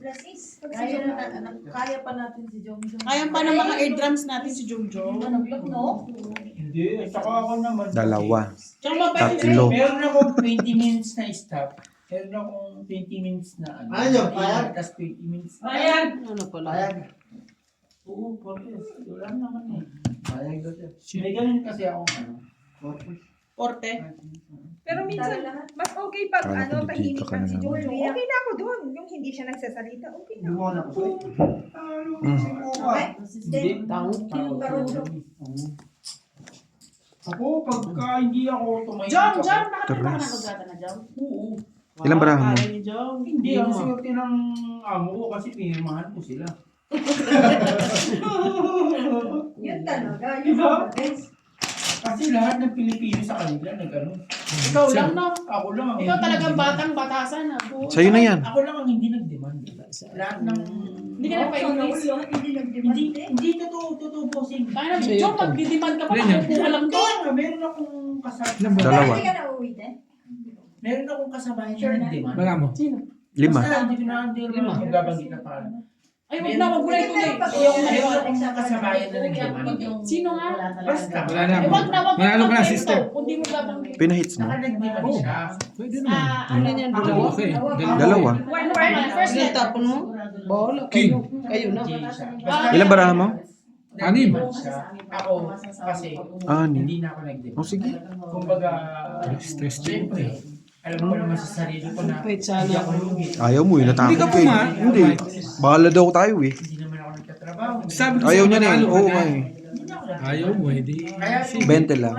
Kaya pa natin si Jong Jong. Kaya pa ng mga air drums natin si Jong. Manok, no? Hindi, saka ako naman. Dalawa. Tsaka mabait Tatlo. Meron akong 20 minutes na stop. Meron akong 20 minutes na ano. Ano yun? Payag? Tapos 20 minutes. Ano pala? Payag. Oo, Portes. Wala naman eh. Payag doon siya. May ganun kasi ako ano. Porte. Pero minsan, mas okay pag Kala ko tahimik dito ka lang na si naman. Jojo. Okay na ako doon. Yung hindi siya nagsasalita, okay na. Hindi mo na kasi. Hindi. Tang. Ako, pagka hindi ako tumayo. Jong, nakapunta ka na kagata na, Jong? Oo. Ilang barahan mo? Kaya ni Jong. Hindi, ang swerte ng amo ko kasi pinirmahan ko sila. Yun talaga. Yun ang best. Kasi lahat ng Pilipino sa kanila nag-ano. Ikaw lang, no? Ako lang ang Ikaw hindi talagang nag-demand. batang batasan, ha? Sa'yo na yan. Ako lang ang hindi nag-demand. Lahat ng... Hindi ka na pa-English. Hindi nag-demand eh. Hindi totoo bossing. Kaya na, Jong, pag-demand ka pa, makupo ka lang to. Kaya nga, meron akong kasabay. Dalawa. Hindi ka na uuwi, te? Meron akong kasabay Sure na na. nag-demand. Wala mo. Sino? 5. Basta hindi ko na yung gabanggit na pangalan. Ay, wag na, wag mo na ituloy. Meron akong kasabayan na nag-demand. Sino nga? Basta. Wala na. Eh, wag na, wag Manalo ka na, mag-kwento. sister. Kung di mo babanggit. Pinahits mo? Saka nag-demand siya. Pwede naman. Ano yan? Dalawa ka eh. Dalawa. First Yung letter. tapon mo? Bahala King. kayo. Kayo na. Basta Ilang barahan mo? Anim. nag-demand siya. Ako, kasi hindi na ako nag-demand. O sige. Kumbaga, Stress din. siyempre, alam ko naman sa sarili ko na Wait, sana. hindi ako lugi. Ayaw mo eh, Hindi natakot ka ka eh. puma. Hindi. Bahala daw tayo eh. Hindi naman ako nagtatrabaho. Sabi ko Ayaw sa'yo, niya na eh. manalo ka Oo na. nga eh. Hindi ako nagtatrabaho. Ayaw mo, hindi. Kaya 20 lang.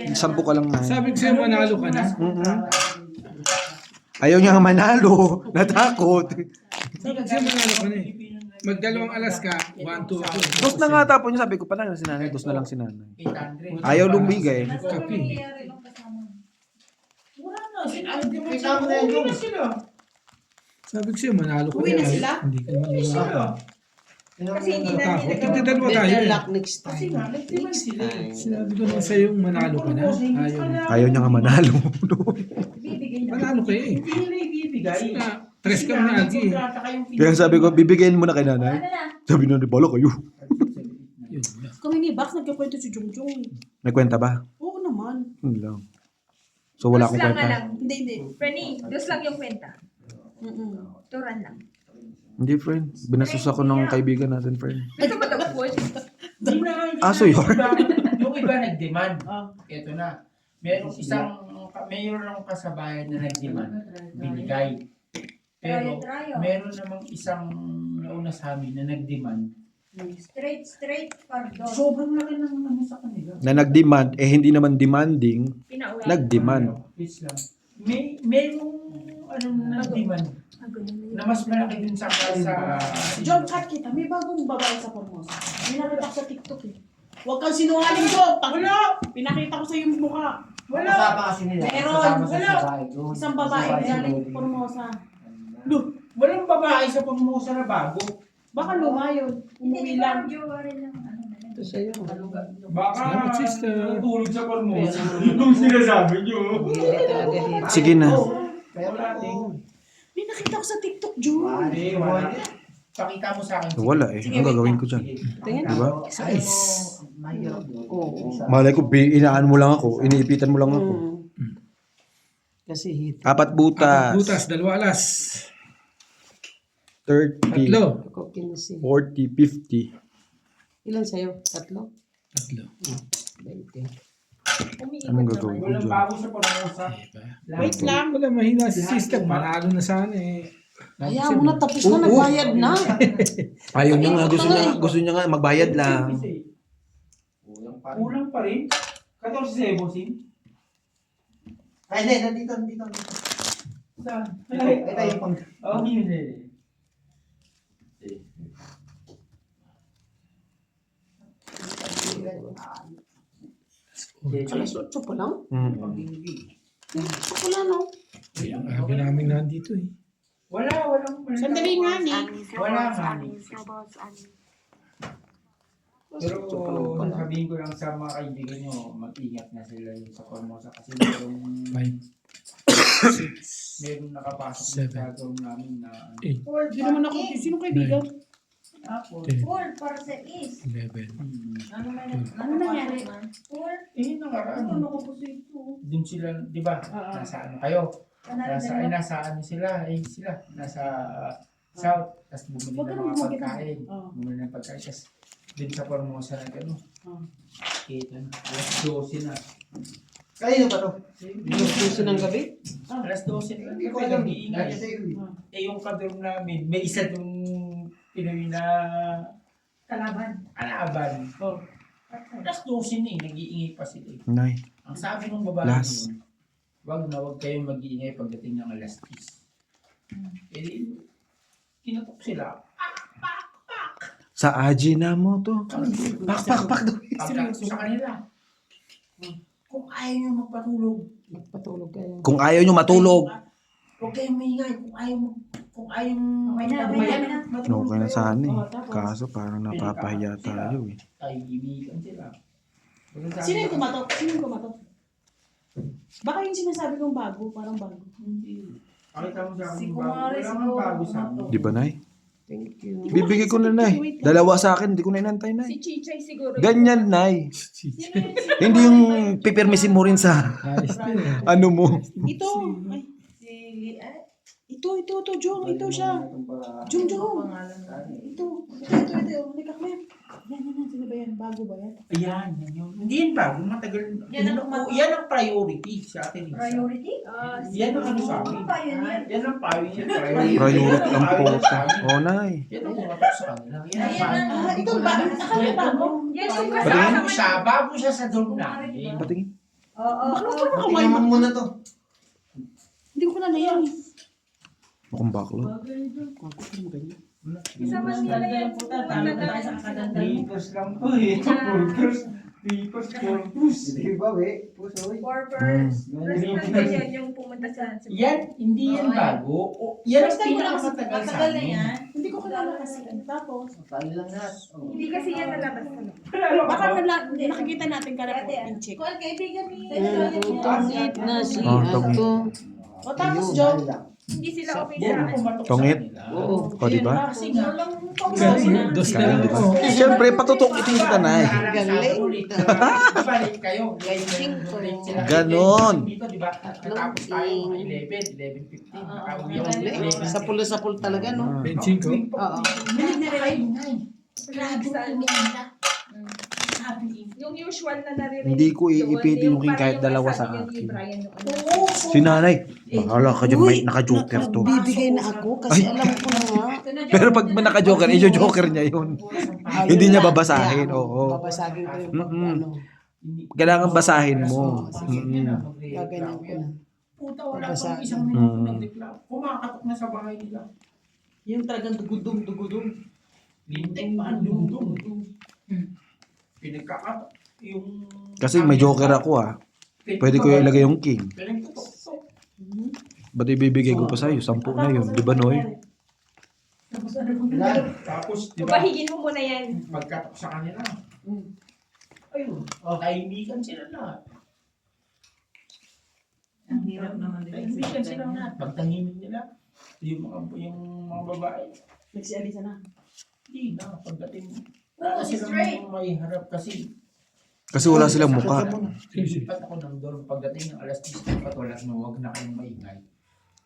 10 ka lang na. Sabi ko sa'yo, manalo ka na. Ayaw niya nga manalo. Natakot. Sabi siya manalo ka na eh. Magdalawang alas ka, 1-2 ako. Dos na nga tapon niya. Sabi ko, panalo si nanay. Dos na lang si nanay. 800. Ayaw lumigay. Kapi. Wala na. Kasama na yung Sabi ko siya, manalo ka Uwi na na. sila? Hindi ka naman manalo. Kasi hindi natin Takot. nagawa. Tigdadalawa tayo Better eh. luck next time. Next time. Sinabi ko naman sa'yo, manalo ka na. Ayaw. Ayaw niya nga manalo. Bibigay na. Manalo ka eh. Hindi nila ibibigay. Kasi nga, tres ka na agi eh. Kontrata kayong Kaya sabi ko, bibigyan mo na kay nanay. Ano na? Sabi na, bala kayo. Yun lang. Kami ni Bax, nagkikwento si Jungjung. May kwenta ba? Oo naman. Yun lang. So wala akong Dos lang nga kwenta. lang. Hindi. Frenny, dos lang yung kwenta. Mm-mm. Turan lang. Hindi, friend. Binasos ako ng kaibigan natin, friend. Gusto mo daw food? Hindi na. Aso yun. Yung iba nag-demand. Ah. Ito na. Mayroong kasabayan na nag-demand. Binigay. Pero Trayo. meron namang isang nauna sa amin na nag-demand. Straight, pardon. Sobrang laki ng ano sa kanila. Na nag-demand, eh hindi naman demanding, Pinauwi. nag-demand. Please lang. Merong ano na nag-demand na mas malaki dun sa John, cut kita. May bagong babae sa Formosa. May nakita ko sa TikTok eh. Huwag kang sinungaling, John. Wala! Pinakita ko sa yung mukha. Kasama kasi nila. Meron. Kasama sa Wala. bahay doon. Isang babae galing Formosa. Walang babae sa Formosa na bago. Baka luma yun. Hindi, Umuwi lang. parang jowa rin lang. Ano na lang. Ito sa'yo. Baka Salamat, sister. tutulog sa Formosa. Yung sinasabi nyo. Hindi ka talaga hit. Sige na. Pero May nakita ko sa TikTok, John. Hindi, wala. Pakita mo sa akin. Wala eh. Ang gagawin ko dyan? Tingin. Diba? mahirap doon. Oo. Malay ko, inaan mo lang ako. Iniipitan mo lang ako. Kasi hit. 4 butas. Butas, 2 alas. 30, Tatlo. Ako 15. 40, 50. Ilan sa'yo? 3? 20. Anong gagawin ko Walang dyan? bago sa Formosa. Diba? Wait lang. Wala, mahina si sister. Manalo na sana eh. Kaya mo na, tapos na, nagbayad na. Ayaw niya nga. Gusto niya nga magbayad lang. Kulang pa rin. 14 bossing. Ay, hindi. Nandito. Saan? Ito yung pang... Oh, hindi. Alas 8 pa lang? Mm. Ako lang, no? Sabi namin nandito eh. Walang. Sandali nga ni. Wala nga ni. Pero sabihin ko lang sa mga kaibigan nyo, mag-ingat na sila yung sa Formosa kasi meron nakapasok sa gagawin namin na Hindi naman ako. Sino kaibigan? Tapos, 10, Full para sa is. 11. Ano nangyari? Full. nakaraan. Ano ko po sa ito? Dun sila, di ba? Nasa ano kayo? Panalo Nasa ano sila? Nasa south. Tapos bumili Huwag ka ng nang mga bumagit. pagkain. Oo. Bumili ng pagkain. Tapos din sa Formosa na gano'n. Oo. Kita na. Alas 12 na. Kanino ba to? Gusto ng gabi? Alas 12 na. Hindi ko Kasi alam. nag-iingay. Nandiyan sa'yo eh. Eh yung kabiro namin, may isa yung Pinoy na Kalaban. kalaban. Oh. Alas 12 na eh, nag-iingay pa sila eh. Nay. Ang sabi ng babae Last. doon, wag kayong mag-iingay pagdating ng alas 10. Eh di, kinatok sila. Sa Ajina mo to. Pak daw. Pagka sa kanila. Kung ayaw nyo magpatulog, Magpatulog kayo. Kung ayaw nyo matulog. huwag kayong maingay. Kung ayaw Okay na. matulog Okay na kayo. sana eh. Oh, tapos? Kaso parang napapahiya tayo eh. Ay, imikan sila. Sino yung kumatok? Baka yung sinasabi kong bago, parang bago. Pakita mo sa akin Si yung Kumare, bago. Wala siguro, kang bago sa akin. Di ba, Nay? Thank you. Bibigay ko na, Nay. 2 sa akin. Hindi ko na inantay, Nay. Si Chichay siguro. Ganyan, Nay. Hindi yung pipirmisin mo rin sa Ayos din eh. ano mo. Ito. Ay, ito, Jong. Ito siya. Jong. Ito. Halika, Clem. Yan. Sino ba yan? Bago ba yan? Ayan, yan yun. Hindi yan bago, matagal. Yan ang priority sa atin. Priority? Yan ang ano sa akin. Pioneer. Yan ang priority. Priority ang puta. Oh, Nay. Yan ang pumatok sa kanila. Yan ang bago. Ito, akala bago. Yan yung Bago siya sa dorm namin. Patingin. Oo. Bakit mo Tingnan mo muna to. Hindi ko na yan. Mukhang backlog. Isama nila yan. Papers lang po eh. Papers. Papers. Hindi ba, we? Puso, we. Warpers. Basta ganyan yung pumunta sa... Yan, hindi yan bago. Yan ang First time ko lang kasi pinakamatagal sa Matagal na amin. yan. Hindi ko kilala kasi. Tapos, Paano lang lahat? Oh. Hindi kasi yan nalabas. baka nakikita natin ka na po in check. Kung kaibigan ni Tungit na si Ah, tungit. Ato. O tapos, John, Hindi sila okay Yan ang sa... pumatok sa Tungit? kanila. Oo. O, di ba? Kasi nga, Dos na lang ako. Siyempre, patutukitin kita na eh. Galing. Balik kayo. Sila. Ganon. Dito, di ba? Natapos tayo mga 11, 11:15. Nakauwi ako ng 11. Sapul-sapul talaga, no? Benching ko. Oo. Yung usual na naririnig. Hindi ko iipitin yung king kahit dalawa sa akin. Si nanay, bahala ka dyan, may naka-joker to. Bibigay na ako kasi alam ko na nga. Pero pag naka-joker, i-joker niya yun. Hindi niya babasahin, oo. Babasagin ko yung Mm-mm. ano. Kailangan basahin mo. Gaganyan ko na. Puta, wala Babasa. pang isang minuto nagreklamo. Kumakatok na sa bahay nila. yung talagang dugudong. Lintik pa ang dugdug. Pinagkakatok. Yung... Kasi may joker ako ah. Pwede ko ilagay yung king. Pinagkatok. Ba't ibibigay ko pa sa'yo? 10 na yun. Di ba, Noy? Tapos, di ba, Pahigin mo muna yan. magkatok sa kanila. Ayun, tahimikan sila lahat. Ang hirap naman din. Tahimikan sila lahat. Pagtahimik nila, yung mga babae, Nagsialisa na. hindi na, pagdating, wala silang may harap kasi Kasi wala silang mukha. lilipat ako ng dorm pagdating ng alas 10 at wala na huwag na kayong maingay.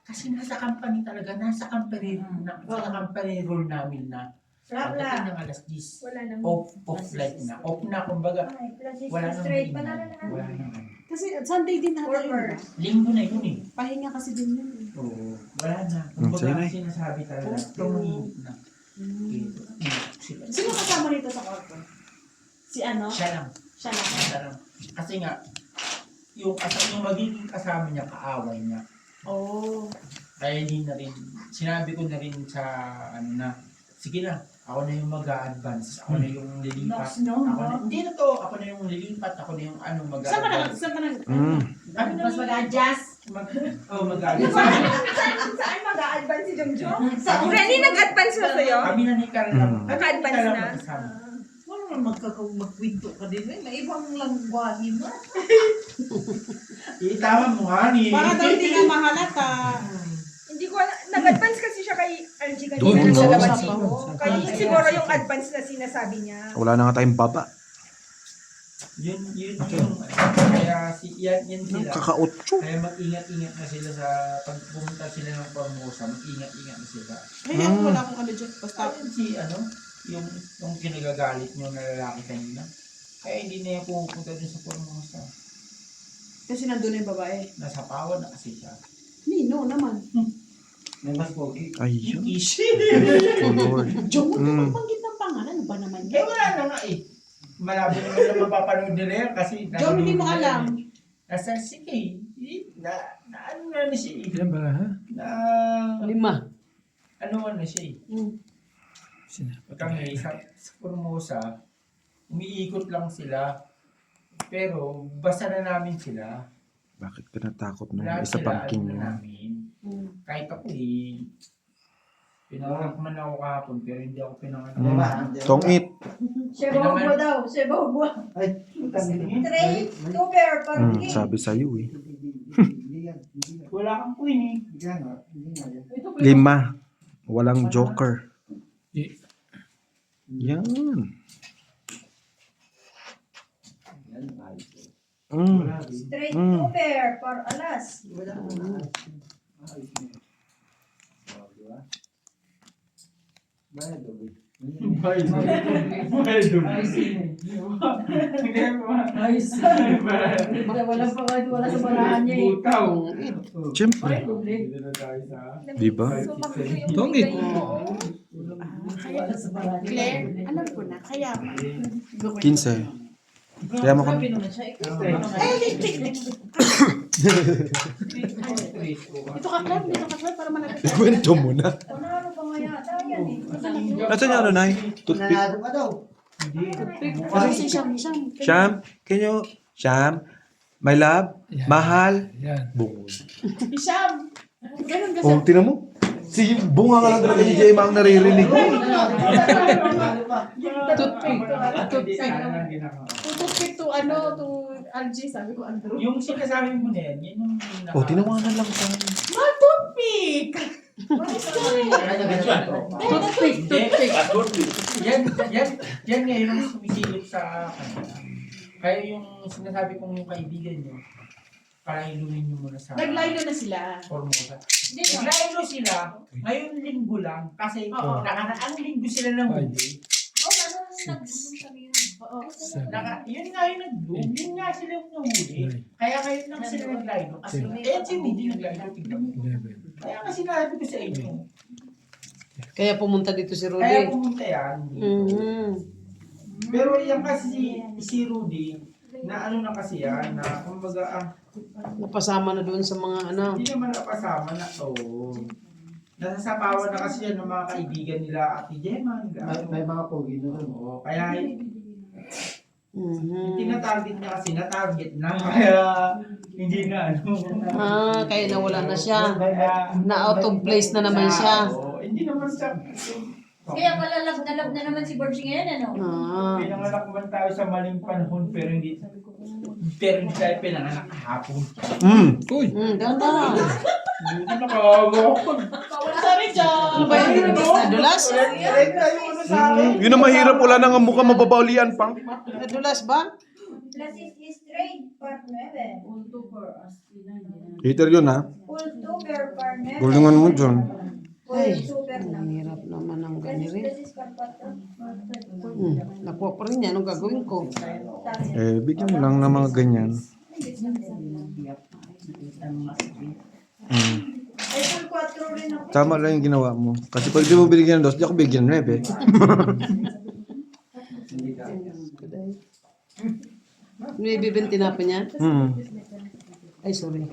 Kasi nasa company talaga, nasa company rule namin na pagdating ng alas 10, Wala nang... off light na. Off na, kumbaga, Ay, plus wala nang straight. maingay. Banana na. Wala nang. Kasi Sunday din natin yun. Warpers. Linggo na yun eh. Pahinga kasi din yun. Oo, wala na. Kumbaga, Sige. sinasabi talaga, tumahimik na. Sila. Sino kasama nito sa kwarto? Si ano? Siya lang. Siya lang. Siya lang. Kasi nga, yung magiging kasama niya, kaaway niya. Oh. Kaya hindi na rin, sinabi ko na rin sa, ano na, sige na, ako na yung mag-a-advance, ako na yung lilipat. Ako na, hindi na to, ako na yung lilipat, ako na yung ano, Saan ka na? mag-a-advance. Saan ka na? Ano na Mas mag-adjust. mag-a-advance. Saan mag-a-advance si Jomjom? Renny, nag-advance na sa'yo? Kami na ni Carla. Nag-advance na? Ano naman magkwento ka din? May ibang langwahe mo. Tama mo nga ni. Para daw hindi ka mahalata. Hindi ko, nag-advance kasi siya kay RG Doon, kanina no? sa labas ko. Kaya siguro yung advance na sinasabi niya. Wala na nga tayong baba. Yun, kaya yan sila. Kaka-8. Kaya mag-ingat-ingat na sila sa pag pumunta sila ng Formosa, mag-ingat-ingat na sila. Kaya wala akong ano dyan. Basta. Tapos si yung kinagagalit nyo na lalaki kanina. Kaya hindi na yung pupunta dun sa Formosa. Kasi nandun na yung babae. Nasa Pawan na kasi siya. Nino naman. May mas pogi. Ayun. Ishi! Oh Lord. Diyon mo nabanggit ng pangalan. Ano ba naman Eh yan? wala na nga eh. Malabo naman na mapapanood nila yan kasi Diyon, hindi mo alam. Nasa sige. Ano na siya eh. Ilan ba ha? Na 5. ano na siya eh. Kami sa Formosa, umiikot lang sila. Pero basta na namin sila. Bakit ka natakot mo? Lahat Isa sila pang king ano na mo. namin. Kahit ako eh, pinanganak man ako kahapon pero hindi ako pinanganak. Tongit. Shebog mo daw. Shebog mo. Ay, Straight. 2 pair per king. Sabi sa'yo eh. Hindi yan. Hindi yan. Wala kang queen eh. Hindi yan. Hindi nga yan. 5. Walang joker. Yan. Yan, ayos. Straight 2 pair per alas. Wala ko na. Ayos na yan. Oh, di ba? Bayad, Dobi. Wala sa barahan niya eh. Siyempre. Di ba? So, makikita yung Tongit. bigay mo. Wala sa barahan niya. Claire, alam ko na. Kaya pa. 15. Kaya mo Sabi naman siya, ikaw. Ay, tik. presko. Dito ka, Clem. Dito ka, Clem, para malapit. Kwento mo na. Panalo pa nga yata yan eh. Nasaan yung ano, Nay? Toothpick. Nanalo ka daw. Kasi si Sham. Sham, can you... Sham, my love, Yan. mahal, Yan. bungol. Si Sham. Ganun kasi. Oh, tinan mo. Si bunga nga lang talaga ni Gemma ang naririnig. Toothpick. Toothpick to ano, to Algie. Sabi ko, Andrew. Yung sinasabi mo na yan, yan yung... Oh, tinawanan lang sa akin. Toothpick! Toothpick. Yan ngayon ang sumisilip sa kanila. Kaya yung sinasabi kong yung kaibigan nyo, palailuin nyo muna sa Naglaylo na sila. Formosa. Naglaylo sila, ngayon linggo lang, kasi nakaraang linggo sila ng huli. Oo. Yun nga yung nag-bloom, yun nga sila yung nahuli. Kaya ngayon lang sila naglaylo. Kasi si hindi naglaylo, tignan mo. 11. Kaya nga sinabi ko sa inyo. Kaya pumunta dito si Rudy. Kaya pumunta yan. Mhm. Pero yan kasi si Rudy, na ano na kasi yan, na kumbaga, Napasama na doon sa mga ano. hindi naman napasama na to. Nasasapawan na kasi yan ng mga kaibigan nila Ate Gemma. May mga pogi na doon. Oo, kaya Mhm. tinatarget niya kasi na-target na. Kaya hindi na ano. Kaya nawala na siya. Kaya, Na out of place na naman siya. Oo, hindi naman siya. Kaya pala love na naman si Borgie ngayon, ano? Pinanganak man tayo sa maling panahon pero hindi tayo pinanganak kahapon. Uy! Ganda. Hindi nakagawa ko. Sorry, John. Ano ba yun? Nadulas? Yun ang mahirap, wala nang mukha mababaulian pa. Nadulas ba? Plus is trade par 9. Hater yun, ha? Full tuber par 9. Gulingan mo dyan. Ay, Full tuber na. ang hirap naman ang ganiri. Plus is par 4. Nakuha pa rin yan. Anong gagawin ko? Eh, bigyan mo lang ng mga ganyan. Ay, full 4 rin ako. Tama lang yung ginawa mo. Kasi pag di mo binigyan ng dos, di ako bigyan ng 9. May bibinti na pa niya? Ay, sorry.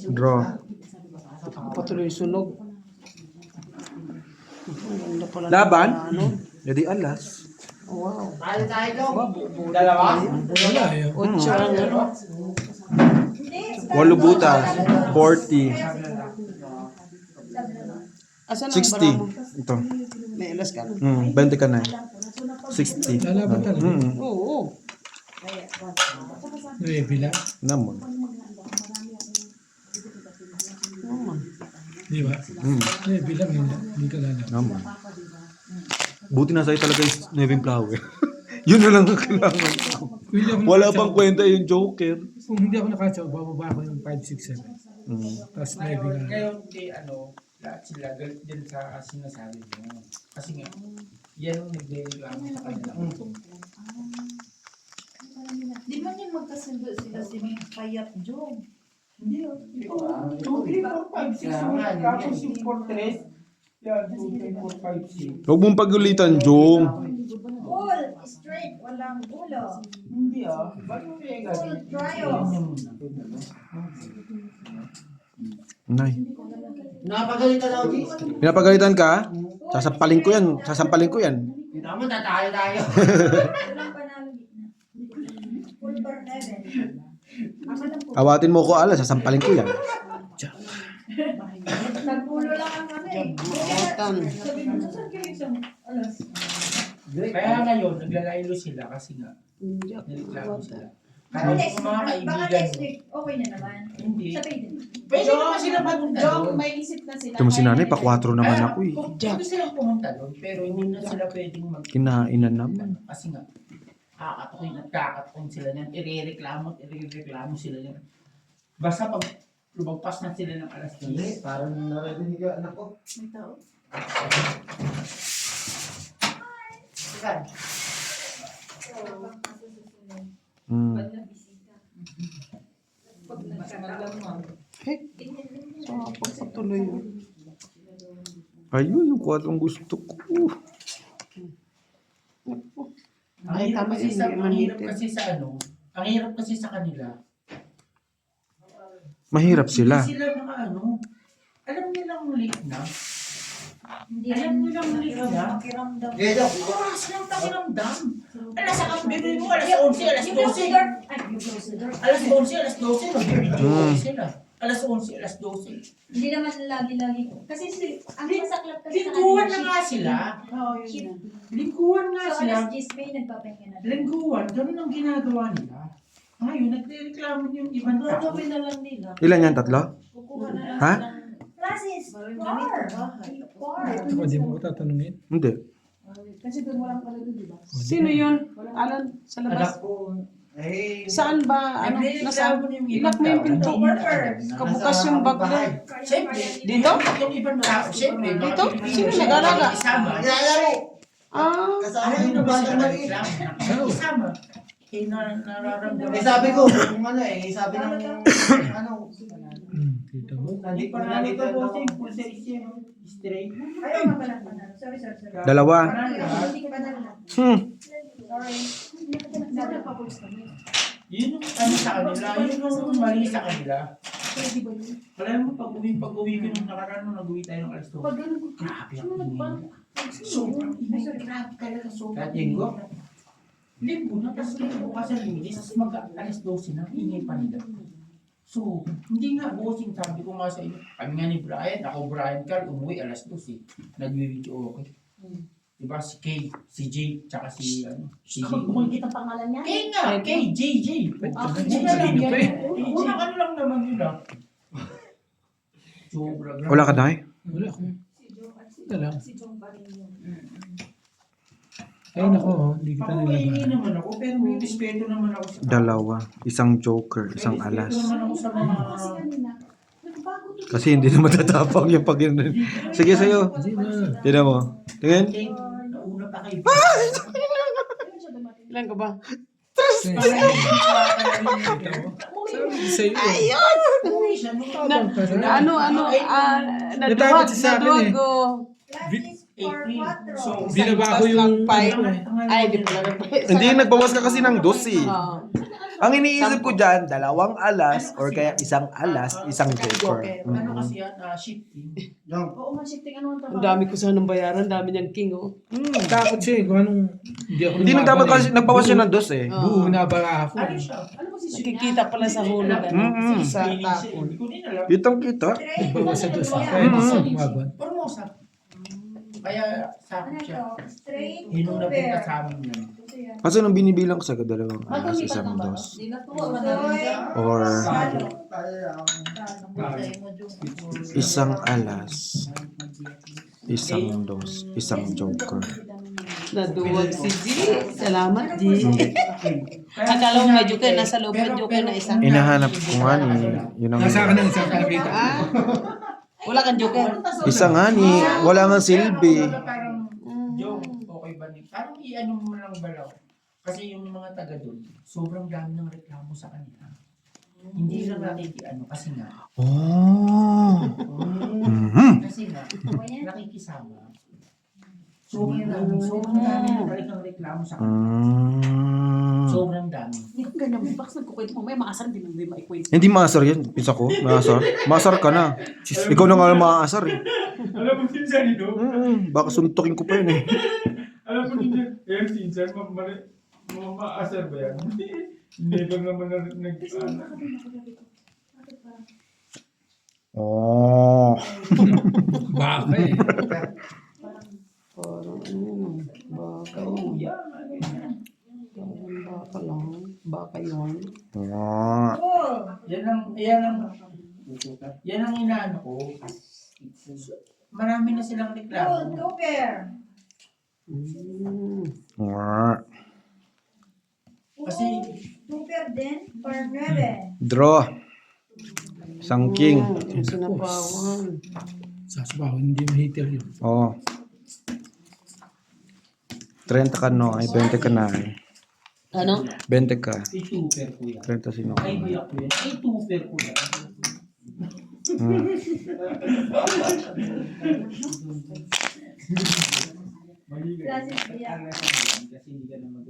Draw. Patuloy sunog. Ang ganda pala. Laban? ng Ano? Jadi alas. Wow. Dalawa? Wala eh. 8 ang ano. Walo butas. 40. Asan ang 60. bara mo? Ito. May alas ka na. 20 ka na. 60. Lalaban talaga. Oo. Bila. Naman. Naman. Di ba? Bilang hindi ka lalaban. Naman. Buti na sa'yo talaga yung Nevin Flower. Yun na lang ang kailangan ko. Kung hindi ako Wala nakatsaw- pang kwenta yung Joker. Kung hindi ako nakatsaw, bababa ako yung 5, 6, 7. Tapos may bila. Ngayon, di lahat sila galit din sa sinasabi mo. Kasi nga, yan ang nagre-reklamo sa kanila. Di ba niya magkasundo sila si Payat Jong? Hindi, 2, 3, 4, 5, 6, tapos yung 4, 3, yan, 2, 3, 4, 5, 6. Huwag mong pagulitan, Jong. Full straight, walang ulo. Hindi ba't mo yung Full trials. Nay. Napagalitan ako, G. Pinapagalitan ka? Sasampalin ko yan. Sasampalin ko yan. Tama, tatalo tayo. Walang panalo gitna. Full par 9. Awatin mo ko, ala. Sasampalin ko yan. Nagpulo lang ang ano eh. Town. Kaya ngayon, naglalaylo sila kasi nga, nireklamo sila. Kaya Baka yung mga baka kaibigan next mo, week, okay na naman. hindi. Sabay din. Pwede naman sila pumunta Jong, doon. may isip na sila. Ito mo si nanay, pa 4 naman ako eh. Pwede silang pumunta doon, pero hindi na sila pwedeng Kinainan naman. Kasi nga, kakatukin at kakatukin sila niyan, irereklamo sila niyan. Basta pag lumagpas na sila ng alas 10, Parang narinig yung anak ko. May tao. Pagpatuloy. Ayun, yung 4 gusto ko. Ay, tama kasi yun. sa Hindi mahirap manitin. kasi sa Ang hirap kasi sa kanila. Mahirap sila. Hindi sila makaano. Alam nilang late na. Hindi Alam nilang late na. makiramdam. Oras lang pakiramdam. Alas ang bibili mo, alas 11, alas 12. Ay, yung closer. Alas 11, alas 12, mag-video sila. Alas 11, alas 12. Hindi naman lagi-lagi. Kasi ang masaklap kasi sa Lingguhan na kanila, nga sila. Oo, yun na. Lingguhan nga So, sila. alas 10 may nagpapahinga na. Lingguhan, ganun ang ginagawa nila. Ngayon, nagre-reklamo yung ibang tao. Gagawin na lang nila. Ilan yan, tatlo? Kukuha na lang Ha? ng Francis, Parang car. ganito, bahay. Car. Ako, di mo ko tatanungin. Hindi. Kasi doon walang pala doon, di ba? Sino yun? Alan, sa Anak labas? ko, eh, Saan ba? Ano? Nasa? Nagre-reklamo yung Lock mo yung pinto. nasa Kabukas yung bag mo. bahay. Siyempre, Dito? yung ibang tao, siyempre, Dito? mga Sino Pilipino, nag-alaga? Isama. Nilalaro. Ah, Kasama Ayaw yung na ba bata sila maliit. nagreklamo? Isama. Eh, nararamdaman. Eh sabi ko, kung ano eh, sabi ng ano, Kita mo. Hindi pa nalito po siya, full size siya, straight. Ayaw nga pala. Sorry. Dalawa. Hindi ko pa nalala. Sorry. Sabi na papulis kami. Yun yung ano sa kanila, yun yung mali sa kanila. Pwede ba yun? Alam mo, pag-uwi ko nung nakaraan nung nag-uwi tayo ng alas 2. Pag ganun ko, Grabe sino ang nagpa- ingay. Sobrang ingay. Grabe talaga, sobrang. Kahit linggo? Linggo na, tapos linggo kasi linis, tapos mag-alas 12 na, ingay pa nila. So, hindi nga bossing, sabi ko nga sa inyo. Kami nga ni Brian, ako Brian Carl, umuwi alas 12. Nag-video okay. Diba si Kay, si Jay, tsaka si si Ako, bumangkit ang pangalan niya. Kay nga, Kay, JJ. Okay. Unang ano lang naman yun ah. Sobra. Wala ka na eh? Wala ako. Wala lang. Si John pa rin yun. Ay, nako, hindi kita Ako mahingi nila. naman ako, pero may respeto naman ako sa Dalawa. Isang joker, May isang respeto alas. naman ako sa mga... Kasi kanina, nagbago to. Kasi hindi na matatapang yung pag Sige sa'yo. Hindi na. Tignan mo. Tingin. Kay, nauna pa kayo. Kailan siya dumating? ilan ka ba? Sa'yo. Naduwag, Natakot siya sa akin eh. naduwag ko. Francis for 4. So, binabago yung... Five. ano eh. Ay, di pala nagpahit. Hindi, nagbawas ka kasi ng dos eh. Oo. Ang iniisip ko dyan, dalawang alas or kaya isang alas, isang joker. Ano kasi yan, shifting. Oo, man shifting ano ang trabaho. Ang dami ko sanang bayaran, dami niyang king, oh. Takot siya eh. Kung anong... Hindi ako Hindi lumaban nagdapat eh. kasi nagbawas siya ng dos eh. Buo na bara ako. Ano siya? Ano posisyon niya? Nakikita pala sa hulog, ano? Mm-mm. Sa Feeling siya, tapon. hindi ko din alam. Kitang kita. Nagbawas sa dos. Straight. Kaya hindi siya lumaban. Formosa. Kaya sakop Ano siya. to? Straight Yun to ang napunta bear. sa amin yan. Kasi nung binibilang ko sa dalawang Bago alas, lipat isang ng bato. dos. Di natuwa man namin siya. Or Salo. isang alas, isang dos, isang joker. Naduwag si G. Salamat, G. Akala mo may joker, nasa loob ng joker na isa. Hinahanap ko nga ni, yun ang Nasa akin ng isang nakita. Ah? Wala kang joker. isa nga ni, wala nga silbi. Parang, Joe, okay ba ni? Parang i-ano mo lang balaw. Kasi yung mga taga doon, sobrang dami ng reklamo sa kanila. Hindi lang nakikiano kasi nga. Oh. Mhm. Kasi nga, nakikisama. Sobrang dami na talagang reklamo sa kanila. Mm. Sobrang dami. Hindi ko ganyan. Bakit nagkukwento mo? May maasar, hindi mo maikwento. Hindi maasar yan. Pinsa ko, maasar. Maasar ka na. Ikaw na nga maasar eh. Alam mo sinsan ito? Baka suntukin ko pa yun eh. Alam mo sinsan? Eh, sinsan, maasar ba yan? Hindi ba naman nag... Oh. Baka eh. Parang ano, baka yun. Parang baka lang. Baka yun. Yan ang inaano ko. Marami na silang Bull reklamo. to bear. Kasi, To bear din for 9. Draw. Isang king. Sinapawan. Sasabaw, hindi ma-hater yun. Oh. 30 ka no, ay 20 ka na eh. Ano? 20 ka. i-tuper ko yan. 30 sino. Ay, biyak ko yan. I-tuper ko yan. Francis Diaz. Kasi hindi ka na mag